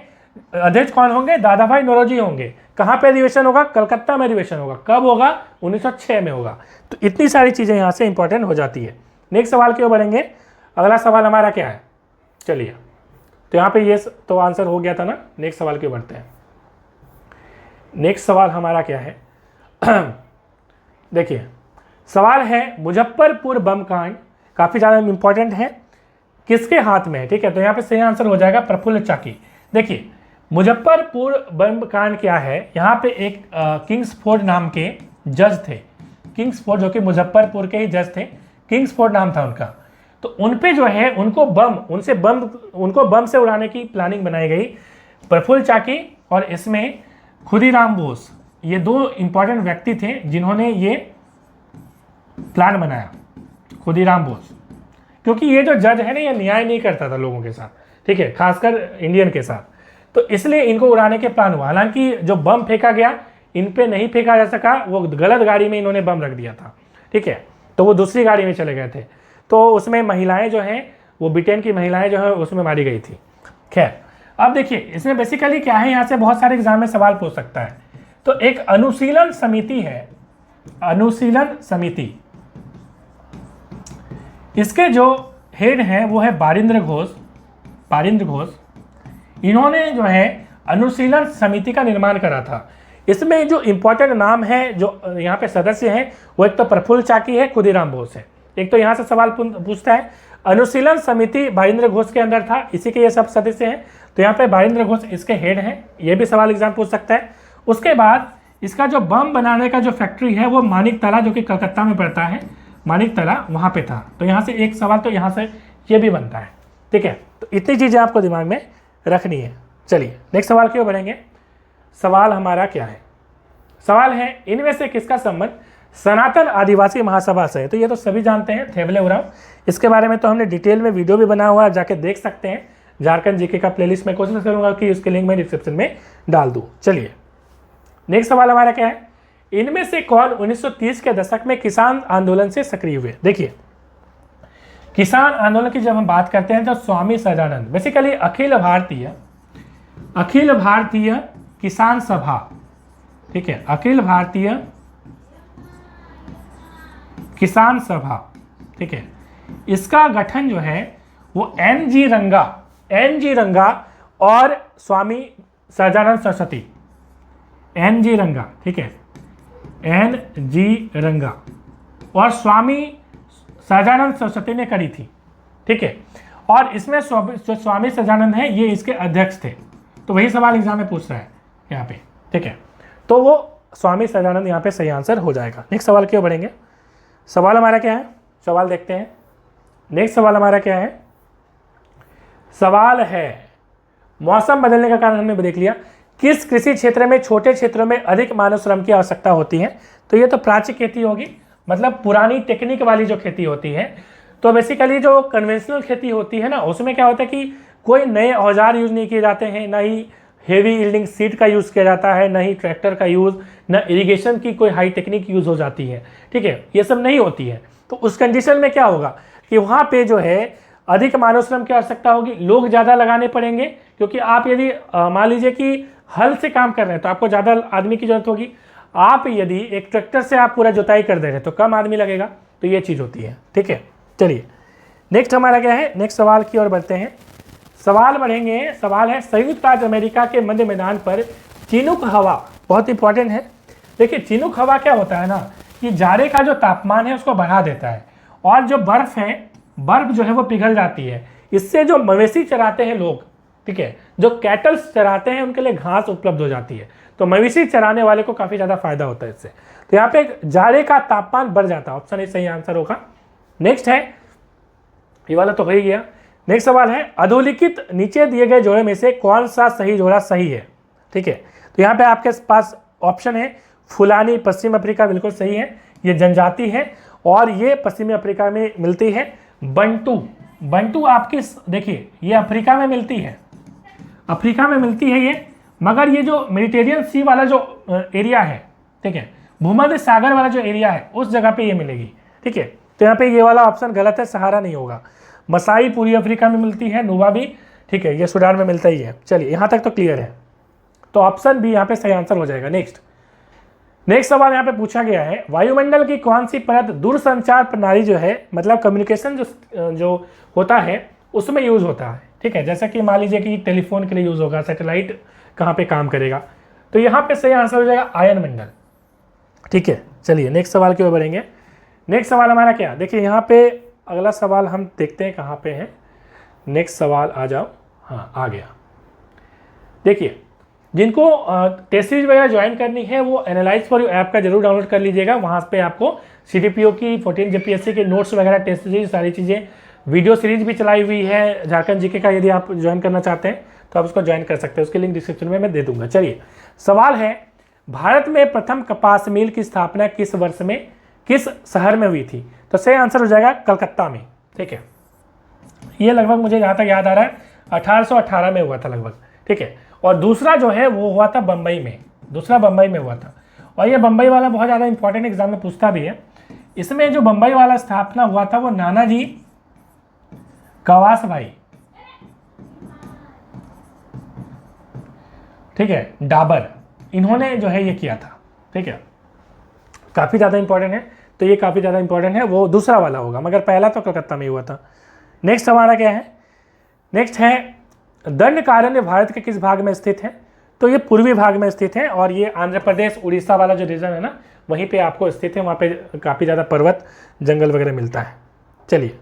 Speaker 1: अध्यक्ष कौन होंगे? दादा भाई नौरोजी होंगे। कहाँ पे अधिवेशन होगा? कलकत्ता में अधिवेशन होगा। कब होगा? 1906 में होगा। तो इतनी सारी चीज़ें यहाँ से इंपॉर्टेंट हो जाती है। नेक्स्ट सवाल की ओर बढ़ेंगे। अगला सवाल हमारा क्या है, चलिए, तो यहाँ पे ये तो आंसर हो गया था ना। नेक्स्ट सवाल की ओर बढ़ते हैं। नेक्स्ट सवाल हमारा क्या है देखिए, सवाल है मुजफ्फरपुर बम कांड, काफ़ी ज़्यादा इंपॉर्टेंट है, किसके हाथ में है? ठीक है, तो यहाँ पे सही आंसर हो जाएगा प्रफुल्ल चाकी। देखिए, मुजफ्फरपुर बम कांड क्या है, यहाँ पे एक किंग्सफोर्ड नाम के जज थे, किंग्सफोर्ड, जो कि मुजफ्फरपुर के ही जज थे, किंग्सफोर्ड नाम था उनका। तो उन पे जो है उनको बम से उड़ाने की प्लानिंग बनाई गई। प्रफुल्ल चाकी और इसमें खुदीराम बोस, ये दो इंपॉर्टेंट व्यक्ति थे जिन्होंने ये प्लान बनाया, खुदीराम बोस, क्योंकि ये जो जज है ना, ये न्याय नहीं करता था लोगों के साथ, ठीक है, खासकर इंडियन के साथ, तो इसलिए इनको उड़ाने के प्लान हुआ। हालांकि जो बम फेंका गया इन पे नहीं फेंका जा सका, वो गलत गाड़ी में इन्होंने बम रख दिया था, ठीक है, तो वो दूसरी गाड़ी में चले गए थे, तो उसमें महिलाएं जो हैं, वो ब्रिटेन की महिलाएं जो है उसमें मारी गई थी। खैर, अब देखिए इसमें बेसिकली क्या है, यहाँ से बहुत सारे एग्जाम में सवाल पूछ सकता है। तो एक अनुशीलन समिति है, अनुशीलन समिति, इसके जो हेड हैं वो है बारिंद्र घोष। बारिंद्र घोष, इन्होंने जो है अनुशीलन समिति का निर्माण करा था। इसमें जो इंपॉर्टेंट नाम है, जो यहाँ पे सदस्य हैं, वो एक तो प्रफुल्ल चाकी है, खुदीराम बोस है। एक तो यहाँ से सवाल पूछता है, अनुशीलन समिति बारिंद्र घोष के अंदर था, इसी के ये सब सदस्य हैं, तो यहाँ पे बारिंद्र घोष इसके हेड हैं, ये भी सवाल एग्जाम पूछ सकता है। उसके बाद इसका जो बम बनाने का जो फैक्ट्री है वो मानिकतला, जो कि कलकत्ता में पड़ता है, मानिकतला, वहाँ पे था। तो यहाँ से एक सवाल तो यहाँ से ये भी बनता है, ठीक है। तो इतनी चीज़ें आपको दिमाग में रखनी है। चलिए नेक्स्ट सवाल की ओर बढ़ेंगे। सवाल हमारा क्या है, सवाल है इनमें से किसका संबंध सनातन आदिवासी महासभा से है? तो ये तो सभी जानते हैं, थेवले उरांव, इसके बारे में तो हमने डिटेल में वीडियो भी बना हुआ है, जाके देख सकते हैं। झारखंड जीके का प्लेलिस्ट में कोशिश करूंगा कि उसके लिंक मैं डिस्क्रिप्शन में डाल दूं। चलिए नेक्स्ट सवाल हमारा क्या है, इनमें से कौन 1930 के दशक में किसान आंदोलन से सक्रिय हुए? देखिए, किसान आंदोलन की जब हम बात करते हैं तो स्वामी सहजानंद, बेसिकली अखिल भारतीय किसान सभा, ठीक है, अखिल भारतीय किसान सभा, ठीक है, इसका गठन जो है वो एन.जी. रंगा और स्वामी सहजानंद सरस्वती, एन.जी. रंगा, ठीक है, एन.जी. रंगा और स्वामी सहजानंद सरस्वती ने करी थी, ठीक है। और इसमें जो स्वामी सहजानंद है ये इसके अध्यक्ष थे, तो वही सवाल एग्जाम में पूछ रहा है यहाँ पे, ठीक है, तो वो स्वामी सहजानंद यहाँ पे सही आंसर हो जाएगा। नेक्स्ट सवाल की ओर बढ़ेंगे। सवाल हमारा क्या है, सवाल देखते हैं। नेक्स्ट सवाल हमारा क्या है, सवाल है मौसम बदलने का कारण हमने देख लिया, किस कृषि क्षेत्र में छोटे क्षेत्रों में अधिक मानव श्रम की आवश्यकता होती है? तो ये तो प्राच्य खेती होगी, मतलब पुरानी टेक्निक वाली जो खेती होती है। तो बेसिकली जो कन्वेंशनल खेती होती है ना, उसमें क्या होता है कि कोई नए औजार यूज नहीं किए जाते हैं, ना ही हेवी यील्डिंग सीड का यूज़ किया जाता है, ना ही ट्रैक्टर का यूज़, ना इरिगेशन की कोई हाई टेक्निक यूज़ हो जाती है, ठीक है, ये सब नहीं होती है। तो उस कंडीशन में क्या होगा कि वहाँ पे जो है अधिक मानव श्रम की आवश्यकता होगी, लोग ज़्यादा लगाने पड़ेंगे, क्योंकि आप यदि मान लीजिए कि हल से काम कर रहे हैं तो आपको ज़्यादा आदमी की जरूरत होगी। आप यदि एक ट्रैक्टर से आप पूरा जुताई कर दे रहे हैं तो कम आदमी लगेगा, तो ये चीज़ होती है, ठीक है। चलिए नेक्स्ट हमारा क्या है, नेक्स्ट सवाल की ओर बढ़ते हैं। सवाल बढ़ेंगे, सवाल है संयुक्त राज्य अमेरिका के मध्य मैदान पर चिनूक हवा, बहुत इंपॉर्टेंट है। देखिए चिनूक हवा क्या होता है ना, कि जाड़े का जो तापमान है उसको बढ़ा देता है, और जो बर्फ है, बर्फ जो है वो पिघल जाती है। इससे जो मवेशी चराते हैं लोग, ठीक है, जो कैटल्स चराते हैं उनके लिए घास उपलब्ध हो जाती है, तो मवेशी चराने वाले को काफ़ी ज़्यादा फायदा होता है इससे। तो यहाँ पे जाड़े का तापमान बढ़ जाता है, ऑप्शन ए सही आंसर होगा। नेक्स्ट है, ये वाला तो हो ही गया। नेक्स्ट सवाल है अधोलिखित नीचे दिए गए जोड़े में से कौन सा सही जोड़ा सही है? ठीक है, तो यहाँ पे आपके पास ऑप्शन है फुलानी पश्चिम अफ्रीका, बिल्कुल सही है, ये जनजाति है और ये पश्चिमी अफ्रीका में मिलती है। बंटू, बंटू आपकी देखिए ये अफ्रीका में मिलती है, अफ्रीका में मिलती है ये, मगर ये जो मेडिटेरियन सी वाला जो एरिया है, ठीक है, भूमध्य सागर वाला जो एरिया है उस जगह पे ये मिलेगी, ठीक है। तो यहाँ पे ये वाला ऑप्शन गलत है, सहारा नहीं होगा। मसाई पूरी अफ्रीका में मिलती है, नुबा भी, ठीक है, ये सूडान में मिलता ही है। चलिए यहाँ तक तो क्लियर है, तो ऑप्शन बी यहाँ पे सही आंसर हो जाएगा। नेक्स्ट नेक्स्ट सवाल यहाँ पे पूछा गया है, वायुमंडल की कौन सी परत दूरसंचार प्रणाली जो है, मतलब कम्युनिकेशन जो होता है उसमें यूज होता है, ठीक है। जैसा कि मान लीजिए कि टेलीफोन के लिए यूज होगा, सैटेलाइट कहाँ पे काम करेगा, तो यहाँ पे सही आंसर हो जाएगा आयन मंडल, ठीक है। चलिए नेक्स्ट सवाल की ओर बढ़ेंगे। नेक्स्ट सवाल हमारा क्या, देखिए यहाँ पे अगला सवाल हम देखते हैं कहाँ पे है। नेक्स्ट सवाल आ जाओ, हाँ आ गया। देखिए जिनको टेस्ट सीरीज वगैरह ज्वाइन करनी है वो एनालाइज फॉर यू ऐप का जरूर डाउनलोड कर लीजिएगा। वहाँ पे आपको CDPO की 14 JPSC के नोट्स वगैरह, टेस्ट सीरीज, सारी चीज़ें, वीडियो सीरीज भी चलाई हुई है झारखंड जीके का। यदि आप ज्वाइन करना चाहते हैं तो आप उसको ज्वाइन कर सकते हैं, उसकी लिंक डिस्क्रिप्शन में मैं दे दूंगा। चलिए सवाल है, भारत में प्रथम कपास मिल की स्थापना किस वर्ष में, किस शहर में हुई थी? तो सही आंसर हो जाएगा कलकत्ता में, ठीक है। ये लगभग मुझे जहाँ तक याद आ रहा है 1818 में हुआ था लगभग, ठीक है। और दूसरा जो है वो हुआ था बम्बई में, दूसरा बम्बई में हुआ था। और ये बम्बई वाला बहुत ज़्यादा इंपॉर्टेंट एग्जाम में पूछता भी है। इसमें जो बम्बई वाला स्थापना हुआ था वो नानाजी कवासभाई, ठीक है, डाबर, इन्होंने जो है ये किया था, ठीक है। काफ़ी ज़्यादा इंपॉर्टेंट है, तो ये काफ़ी ज़्यादा इंपॉर्टेंट है, वो दूसरा वाला होगा, मगर पहला तो कलकत्ता में हुआ था। नेक्स्ट हमारा क्या है, नेक्स्ट है दंडकारण्य भारत के किस भाग में स्थित है? तो ये पूर्वी भाग में स्थित है और ये आंध्र प्रदेश उड़ीसा वाला जो रीजन है ना, वहीं पे आपको स्थित है। वहाँ पे काफ़ी ज़्यादा पर्वत जंगल वगैरह मिलता है। चलिए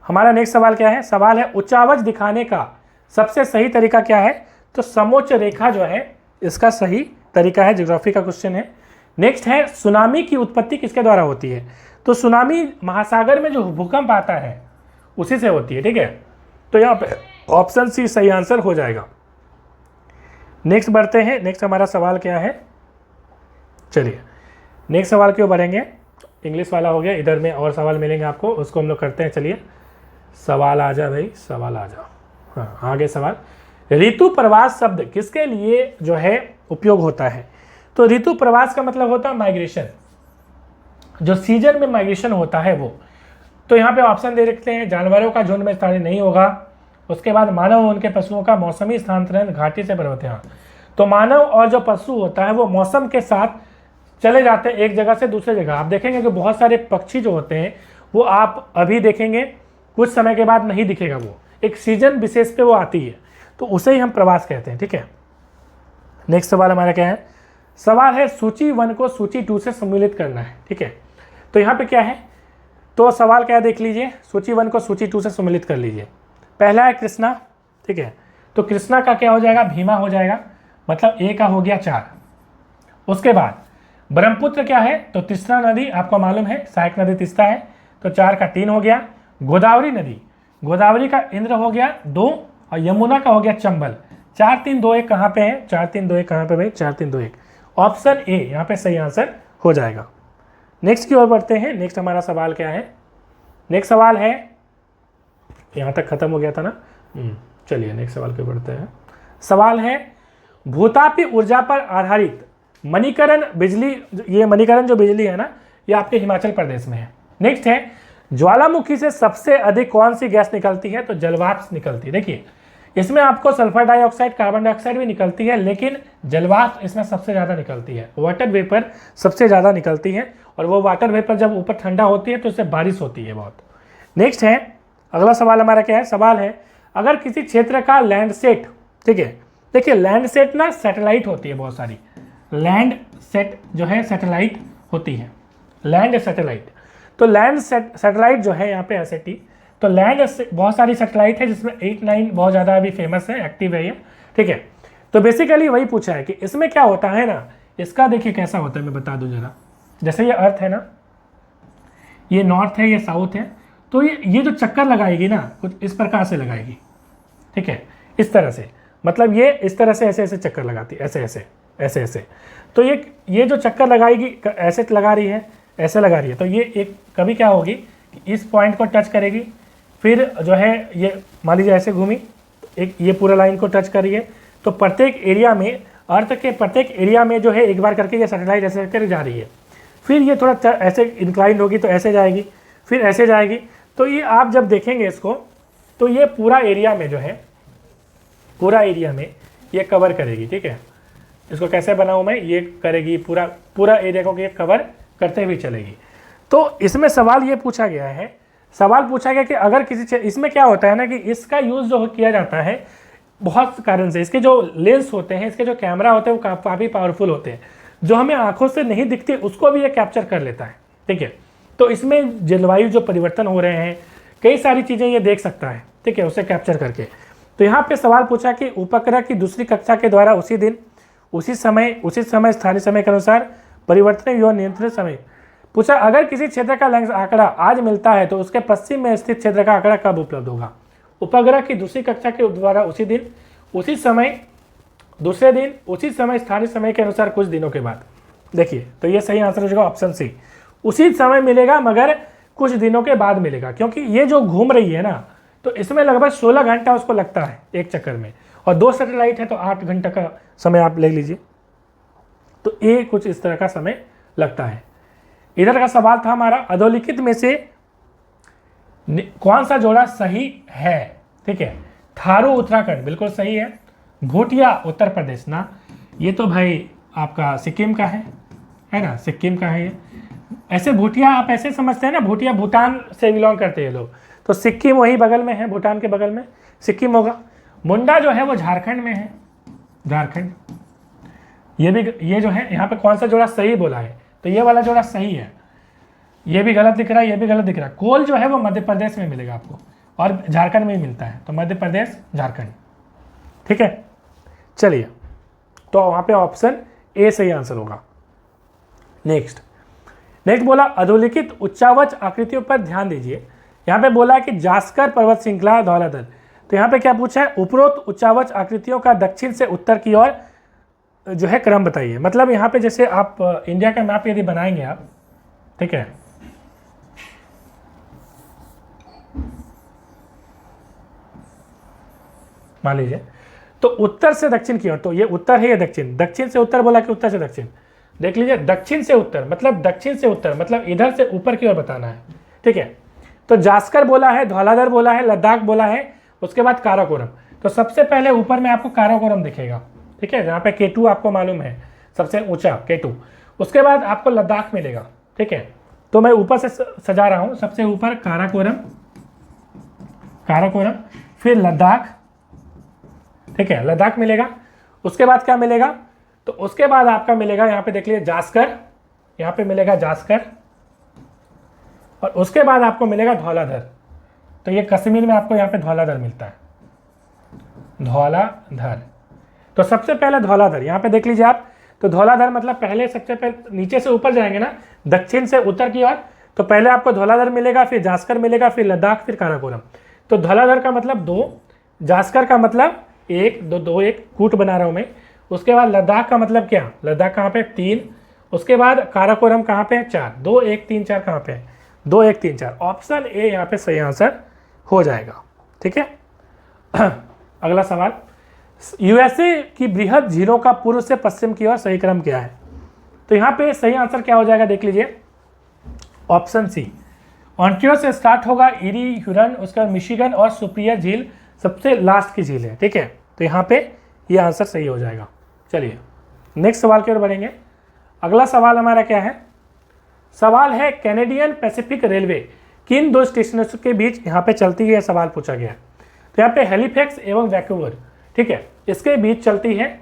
Speaker 1: हमारा नेक्स्ट सवाल क्या है, सवाल है उच्चावच दिखाने का सबसे सही तरीका क्या है? तो समोच्च रेखा जो है इसका सही तरीका है, ज्योग्राफी का क्वेश्चन है। नेक्स्ट है सुनामी की उत्पत्ति किसके द्वारा होती है? तो सुनामी महासागर में जो भूकंप आता है उसी से होती है, ठीक है। तो यहाँ पे ऑप्शन सी सही आंसर हो जाएगा। नेक्स्ट बढ़ते हैं, नेक्स्ट हमारा सवाल क्या है, चलिए नेक्स्ट सवाल की ओर बढ़ेंगे। इंग्लिश वाला हो गया, इधर में और सवाल मिलेंगे आपको, उसको हम लोग करते हैं। चलिए सवाल आ जाए भाई, सवाल आ जाओ। हाँ आगे सवाल, ऋतु प्रवास शब्द किसके लिए जो है उपयोग होता है? तो ऋतु प्रवास का मतलब होता है माइग्रेशन, जो सीजन में माइग्रेशन होता है वो। तो यहाँ पे ऑप्शन दे रखते हैं, जानवरों का झुंड में स्थायी नहीं होगा, उसके बाद मानव और उनके पशुओं का मौसमी स्थानांतरण घाटी से पर्वत। यहाँ तो मानव और जो पशु होता है वो मौसम के साथ चले जाते हैं एक जगह से दूसरे जगह। आप देखेंगे कि बहुत सारे पक्षी जो होते हैं वो आप अभी देखेंगे, कुछ समय के बाद नहीं दिखेगा, वो एक सीजन विशेष पे वो आती है, तो उसे ही हम प्रवास कहते हैं, ठीक है। नेक्स्ट सवाल हमारा क्या है, सवाल है सूची 1 को सूची 2 से सम्मिलित करना है, ठीक है। तो यहाँ पे क्या है, तो सवाल क्या है देख लीजिए, सूची 1 को सूची 2 से सम्मिलित कर लीजिए। पहला है कृष्णा, ठीक है, तो कृष्णा का क्या हो जाएगा, भीमा हो जाएगा, मतलब ए का हो गया 4। उसके बाद ब्रह्मपुत्र क्या है, तो तीसरा नदी आपको मालूम है, सहायक नदी तीसरा है, तो 4 का 3 हो गया। गोदावरी नदी, गोदावरी का इंद्र हो गया 2 और यमुना का हो गया चंबल। 4 3 2 1 कहाँ पे है, 4 3 2 1 कहाँ पे भाई, 4 3 2 1, ऑप्शन ए यहाँ पे सही आंसर हो जाएगा। नेक्स्ट की ओर बढ़ते हैं। नेक्स्ट हमारा सवाल क्या है, नेक्स्ट सवाल है, यहाँ तक खत्म हो गया था ना, चलिए नेक्स्ट सवाल पे बढ़ते हैं। सवाल है भूतापी ऊर्जा पर आधारित मणिकरण बिजली, ये मणिकरण जो बिजली है ना, ये आपके हिमाचल प्रदेश में है। नेक्स्ट है ज्वालामुखी से सबसे अधिक कौन सी गैस निकलती है? तो जलवाष्प निकलती है। देखिए इसमें आपको सल्फर डाइऑक्साइड, कार्बन डाइऑक्साइड भी निकलती है, लेकिन जलवाष्प इसमें सबसे ज़्यादा निकलती है, वाटर वेपर सबसे ज़्यादा निकलती है। और वो वाटर वेपर जब ऊपर ठंडा होती है तो उससे बारिश होती है बहुत। नेक्स्ट है अगला सवाल हमारा क्या है, सवाल है अगर किसी क्षेत्र का लैंडसेट, ठीक है, देखिए लैंडसेट ना सैटेलाइट होती है बहुत सारी, लैंड सेट जो है सैटेलाइट होती है, लैंड सैटेलाइट। तो लैंड सैटेलाइट जो है यहाँ पे एसएटी, तो लैंड बहुत सारी सैटेलाइट है जिसमें 8 9 बहुत ज़्यादा अभी फेमस है, एक्टिव है ये, ठीक है। तो बेसिकली वही पूछा है कि इसमें क्या होता है ना, इसका देखिए कैसा होता है, मैं बता दूं जरा। जैसे ये अर्थ है ना, ये नॉर्थ है, ये साउथ है, तो ये जो चक्कर लगाएगी ना कुछ इस प्रकार से लगाएगी, ठीक है, इस तरह से, मतलब ये इस तरह से ऐसे ऐसे चक्कर लगाती है, ऐसे ऐसे ऐसे ऐसे। तो ये जो चक्कर लगाएगी ऐसे लगा रही है, ऐसे लगा रही है, तो ये एक कभी क्या होगी कि इस पॉइंट को टच करेगी, फिर जो है ये मान लीजिए ऐसे घूमी, एक ये पूरा लाइन को टच करिए, तो प्रत्येक एरिया में, अर्थ के प्रत्येक एरिया में जो है एक बार करके ये सैटेलाइट ऐसे करके जा रही है। फिर ये थोड़ा ऐसे इंक्लाइंड होगी तो ऐसे जाएगी, फिर ऐसे जाएगी। तो ये आप जब देखेंगे इसको, तो ये पूरा एरिया में जो है, पूरा एरिया में ये कवर करेगी, ठीक है। इसको कैसे बनाऊँ मैं, ये करेगी पूरा एरिया को ये कवर करते हुए चलेगी। तो इसमें सवाल ये पूछा गया है, सवाल पूछा गया कि अगर किसी इसमें क्या होता है ना कि इसका यूज़ जो किया जाता है बहुत कारण से, इसके जो लेंस होते हैं, इसके जो कैमरा होते हैं वो काफ़ी पावरफुल होते हैं, जो हमें आंखों से नहीं दिखती उसको भी ये कैप्चर कर लेता है, ठीक है। तो इसमें जलवायु जो परिवर्तन हो रहे हैं, कई सारी चीज़ें ये देख सकता है, ठीक है, उसे कैप्चर करके। तो यहाँ पे सवाल पूछा कि उपग्रह की दूसरी कक्षा के द्वारा उसी दिन उसी समय स्थानीय समय के अनुसार परिवर्तन एवं नियंत्रित समय पूछा, अगर किसी क्षेत्र का लैंस आंकड़ा आज मिलता है तो उसके पश्चिम में स्थित क्षेत्र का आंकड़ा कब उपलब्ध होगा। उपग्रह की दूसरी कक्षा के द्वारा उसी दिन उसी समय दूसरे दिन उसी समय स्थानीय समय के अनुसार कुछ दिनों के बाद। देखिए तो ये सही आंसर हो जाएगा ऑप्शन सी, उसी समय मिलेगा मगर कुछ दिनों के बाद मिलेगा, क्योंकि ये जो घूम रही है ना तो इसमें लगभग 16 घंटा उसको लगता है एक चक्कर में, और 2 सैटेलाइट है तो 8 घंटा का समय आप ले लीजिए, तो ये कुछ इस तरह का समय लगता है। इधर का सवाल था हमारा, अधोलिखित में से कौन सा जोड़ा सही है, ठीक है। थारू उत्तराखंड बिल्कुल सही है, भूटिया उत्तर प्रदेश ना, ये तो भाई आपका सिक्किम का है ना, सिक्किम का है ये। ऐसे भूटिया आप ऐसे समझते हैं ना, भूटिया भूटान से बिलोंग करते हैं लोग, तो सिक्किम वही बगल में है, भूटान के बगल में सिक्किम होगा। मुंडा जो है वो झारखंड में है, झारखंड। ये जो है यहाँ पे कौन सा जोड़ा सही बोला है, तो ये वाला जोड़ा सही है, ये भी गलत दिख रहा है, ये भी गलत दिख रहा है। कोल जो है वो मध्य प्रदेश में मिलेगा आपको, और झारखंड में ही मिलता है, तो मध्य प्रदेश झारखंड, ठीक है। चलिए तो वहाँ पे ऑप्शन ए सही आंसर होगा। नेक्स्ट बोला अधोलिखित उच्चावच आकृतियों पर ध्यान दीजिए। यहाँ पे बोला है कि जास्कर पर्वत श्रृंखला धौलाधर, तो यहाँ पे क्या पूछा है, उपरोक्त उच्चावच आकृतियों का दक्षिण से उत्तर की ओर जो है क्रम बताइए। मतलब यहाँ पे जैसे आप इंडिया का मैप यदि बनाएंगे आप, ठीक है, मान लीजिए तो उत्तर से दक्षिण की ओर, तो ये उत्तर है, ये दक्षिण, दक्षिण से उत्तर बोला कि उत्तर से दक्षिण, देख लीजिए दक्षिण से उत्तर मतलब दक्षिण से उत्तर मतलब इधर से ऊपर की ओर बताना है, ठीक है। तो जास्कर बोला है, धौलाधर बोला है, लद्दाख बोला है, उसके बाद काराकोरम। तो सबसे पहले ऊपर में आपको काराकोरम दिखेगा, ठीक है, जहाँ पे K2 आपको मालूम है सबसे ऊंचा K2, उसके बाद आपको लद्दाख मिलेगा, ठीक है। तो मैं ऊपर से सजा रहा हूँ, सबसे ऊपर काराकोरम, फिर लद्दाख, ठीक है, लद्दाख मिलेगा। उसके बाद क्या मिलेगा, तो उसके बाद आपका मिलेगा यहाँ पे देख लीजिए जास्कर, यहाँ पे मिलेगा जास्कर, और उसके बाद आपको मिलेगा धौलाधर। तो ये कश्मीर में आपको यहाँ पे धौलाधर मिलता है, धौलाधर। तो सबसे पहले धौलाधर यहाँ पे देख लीजिए आप, तो धौलाधर मतलब पहले सबसे पहले नीचे से ऊपर जाएंगे ना, दक्षिण से उत्तर की ओर, तो पहले आपको धौलाधर मिलेगा, फिर जास्कर मिलेगा, फिर लद्दाख, फिर काराकोरम। तो धौलाधर का मतलब 2, जास्कर का मतलब 1, 2, 1 कूट बना रहा हूँ मैं। उसके बाद लद्दाख का मतलब क्या, लद्दाख कहाँ पे 3, उसके बाद काराकोरम कहाँ पे 4, 2, 1, 3, 4 कहाँ पे 2, 1, 3, 4। ऑप्शन ए यहाँ पे सही आंसर हो जाएगा, ठीक है। अगला सवाल, यूएसए की बृहद झीलों का पूर्व से पश्चिम की ओर सही क्रम क्या है। तो यहाँ पे सही आंसर क्या हो जाएगा, देख लीजिए ऑप्शन सी, ऑन्टारियो से स्टार्ट होगा, इरी, ह्यूरन, उसका मिशिगन और सुपिरियर झील सबसे लास्ट की झील है, ठीक है। तो यहाँ पे ये आंसर सही हो जाएगा। चलिए नेक्स्ट सवाल की ओर बढ़ेंगे। अगला सवाल हमारा क्या है, सवाल है कैनेडियन पैसिफिक रेलवे किन 2 स्टेशनों के बीच यहाँ पे चलती है, सवाल पूछा गया है। तो यहाँ पे हैलिफैक्स एवं वैंकूवर, ठीक है, इसके बीच चलती है,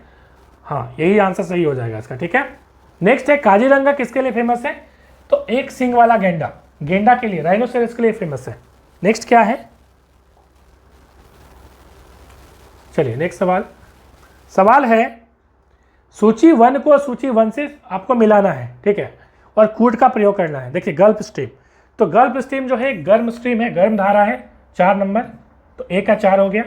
Speaker 1: हाँ यही आंसर सही हो जाएगा इसका, ठीक है। नेक्स्ट है काजीरंगा किसके लिए फेमस है, तो एक सिंग वाला गेंडा के लिए, राइनोसेरस के लिए फेमस है। नेक्स्ट क्या है, चलिए नेक्स्ट सवाल है सूची 1 को सूची 1 से आपको मिलाना है, ठीक है, और कूट का प्रयोग करना है। देखिए गल्फ स्ट्रीम, तो गल्फ स्ट्रीम जो है गर्म स्ट्रीम है, गर्म धारा है, 4 नंबर, तो ए का 4 हो गया।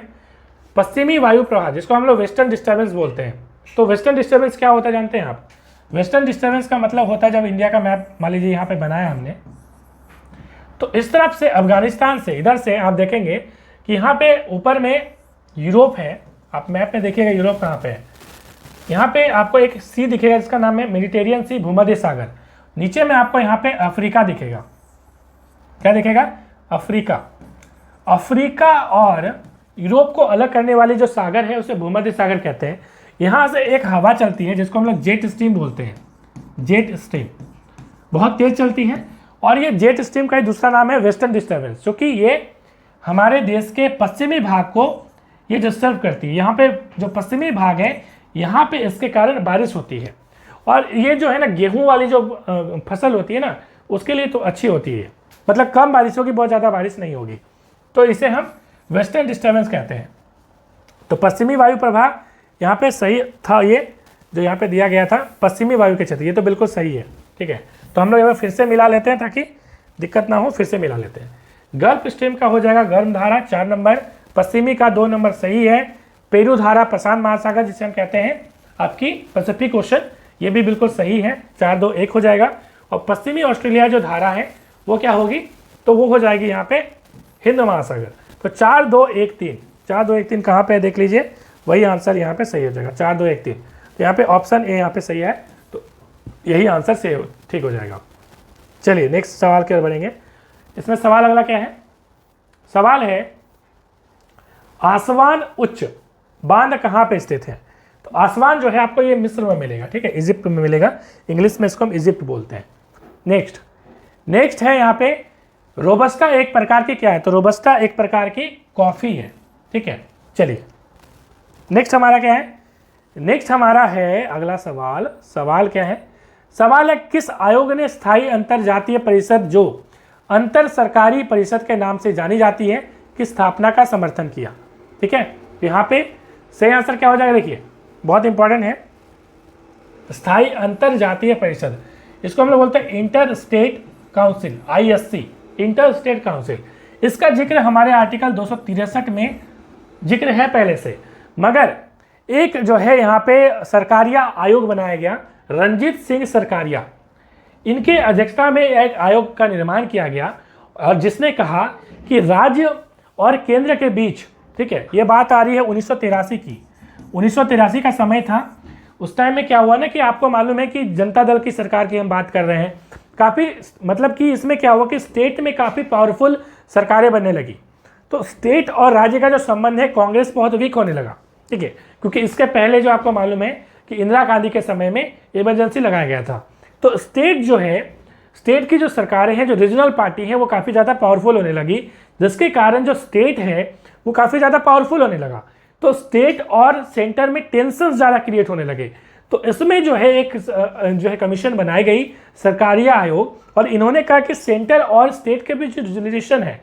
Speaker 1: पश्चिमी वायु प्रवाह जिसको हम लोग वेस्टर्न डिस्टर्बेंस बोलते हैं, तो वेस्टर्न डिस्टर्बेंस क्या होता है जानते हैं आप, वेस्टर्न डिस्टर्बेंस का मतलब होता है जब इंडिया का मैप मान लीजिए यहाँ पे बनाया हमने, तो इस तरफ से अफगानिस्तान से इधर से आप देखेंगे कि यहाँ पे ऊपर में यूरोप है, आप मैप में देखिएगा यूरोप कहाँ पे है, यहाँ पे आपको एक सी दिखेगा जिसका नाम है मेडिटेरियन सी, भूमध्य सागर। नीचे में आपको यहाँ पे अफ्रीका दिखेगा, क्या दिखेगा, अफ्रीका और यूरोप को अलग करने वाली जो सागर है उसे भूमध्य सागर कहते हैं। यहाँ से एक हवा चलती है जिसको हम लोग जेट स्ट्रीम बोलते हैं, जेट स्ट्रीम बहुत तेज चलती है। और ये जेट स्ट्रीम का ही दूसरा नाम है वेस्टर्न डिस्टर्बेंस, क्योंकि ये हमारे देश के पश्चिमी भाग को ये डिस्टर्ब करती है। यहाँ पे जो पश्चिमी भाग है यहाँ पे इसके कारण बारिश होती है, और ये जो है ना गेहूं वाली जो फसल होती है ना उसके लिए तो अच्छी होती है, मतलब कम बारिश होगी, बहुत ज़्यादा बारिश नहीं होगी, तो इसे हम वेस्टर्न डिस्टर्बेंस कहते हैं। तो पश्चिमी वायु प्रभाव यहाँ पे सही था, ये जो यहाँ पे दिया गया था पश्चिमी वायु के क्षेत्र, ये तो बिल्कुल सही है। ठीक है, तो हम लोग यहाँ फिर से मिला लेते हैं ताकि दिक्कत ना हो, फिर से मिला लेते हैं। गल्फ स्ट्रीम का हो जाएगा गर्म धारा 4 नंबर, पश्चिमी का 2 नंबर सही है। पेरू धारा प्रशांत महासागर जिसे हम कहते हैं आपकी पैसिफिक ओशन, ये भी बिल्कुल सही है, 4-2-1 हो जाएगा। और पश्चिमी ऑस्ट्रेलिया जो धारा है वो क्या होगी, तो वो हो जाएगी यहाँ पे हिंद महासागर। तो 4-2-1-3, 4-2-1-3 कहाँ पे देख लीजिए, वही आंसर यहाँ पे सही हो जाएगा 4-2-1-3। तो यहाँ पे ऑप्शन ए यहाँ पे सही है, तो यही आंसर से ठीक हो जाएगा। चलिए नेक्स्ट सवाल की ओर बढ़ेंगे। इसमें सवाल अगला क्या है, सवाल है आसवान उच्च बांध कहाँ पे स्थित है। तो आसवान जो है आपको ये मिस्र में मिलेगा, ठीक है, इजिप्ट में मिलेगा, इंग्लिश में इसको हम इजिप्ट बोलते हैं। नेक्स्ट है यहाँ पे रोबस्टा एक प्रकार की क्या है, तो रोबस्टा एक प्रकार की कॉफ़ी है। ठीक है, चलिए नेक्स्ट हमारा क्या है, नेक्स्ट हमारा है अगला सवाल क्या है, सवाल है किस आयोग ने स्थायी अंतरजातीय परिषद जो अंतर सरकारी परिषद के नाम से जानी जाती है की स्थापना का समर्थन किया। ठीक है, यहाँ पे सही आंसर क्या हो जाएगा, देखिए बहुत इंपॉर्टेंट है, स्थायी अंतरजातीय परिषद, इसको हम लोग बोलते हैं inter state council, ISC, inter state council. इसका जिक्र हमारे आर्टिकल 263 में जिक्र है पहले से, मगर एक जो है यहाँ पे सरकारिया आयोग बनाया गया, रंजीत सिंह सरकारिया, इनके अध्यक्षता में एक आयोग का निर्माण किया गया, और जिसने कहा कि राज्य और केंद्र के बीच, ठीक है, ये बात आ रही है 1983 की, 1983 का समय था। उस टाइम में क्या हुआ ना कि आपको मालूम है कि जनता दल की सरकार की हम बात कर रहे हैं, काफ़ी मतलब कि इसमें क्या हुआ कि स्टेट में काफ़ी पावरफुल सरकारें बनने लगी, तो स्टेट और राज्य का जो संबंध है कांग्रेस बहुत वीक होने लगा। ठीक है, क्योंकि इसके पहले जो आपको मालूम है कि इंदिरा गांधी के समय में इमरजेंसी लगाया गया था, तो स्टेट जो है, स्टेट की जो सरकारें हैं, जो रीजनल पार्टी है, वो काफ़ी ज़्यादा पावरफुल होने लगी, जिसके कारण जो स्टेट है वो काफ़ी ज़्यादा पावरफुल होने लगा, तो स्टेट और सेंटर में टेंशन ज़्यादा क्रिएट होने लगे। तो इसमें जो है एक जो है कमीशन बनाई गई, सरकारिया आयोग, और इन्होंने कहा कि सेंटर और स्टेट के बीच जो रिलेशन है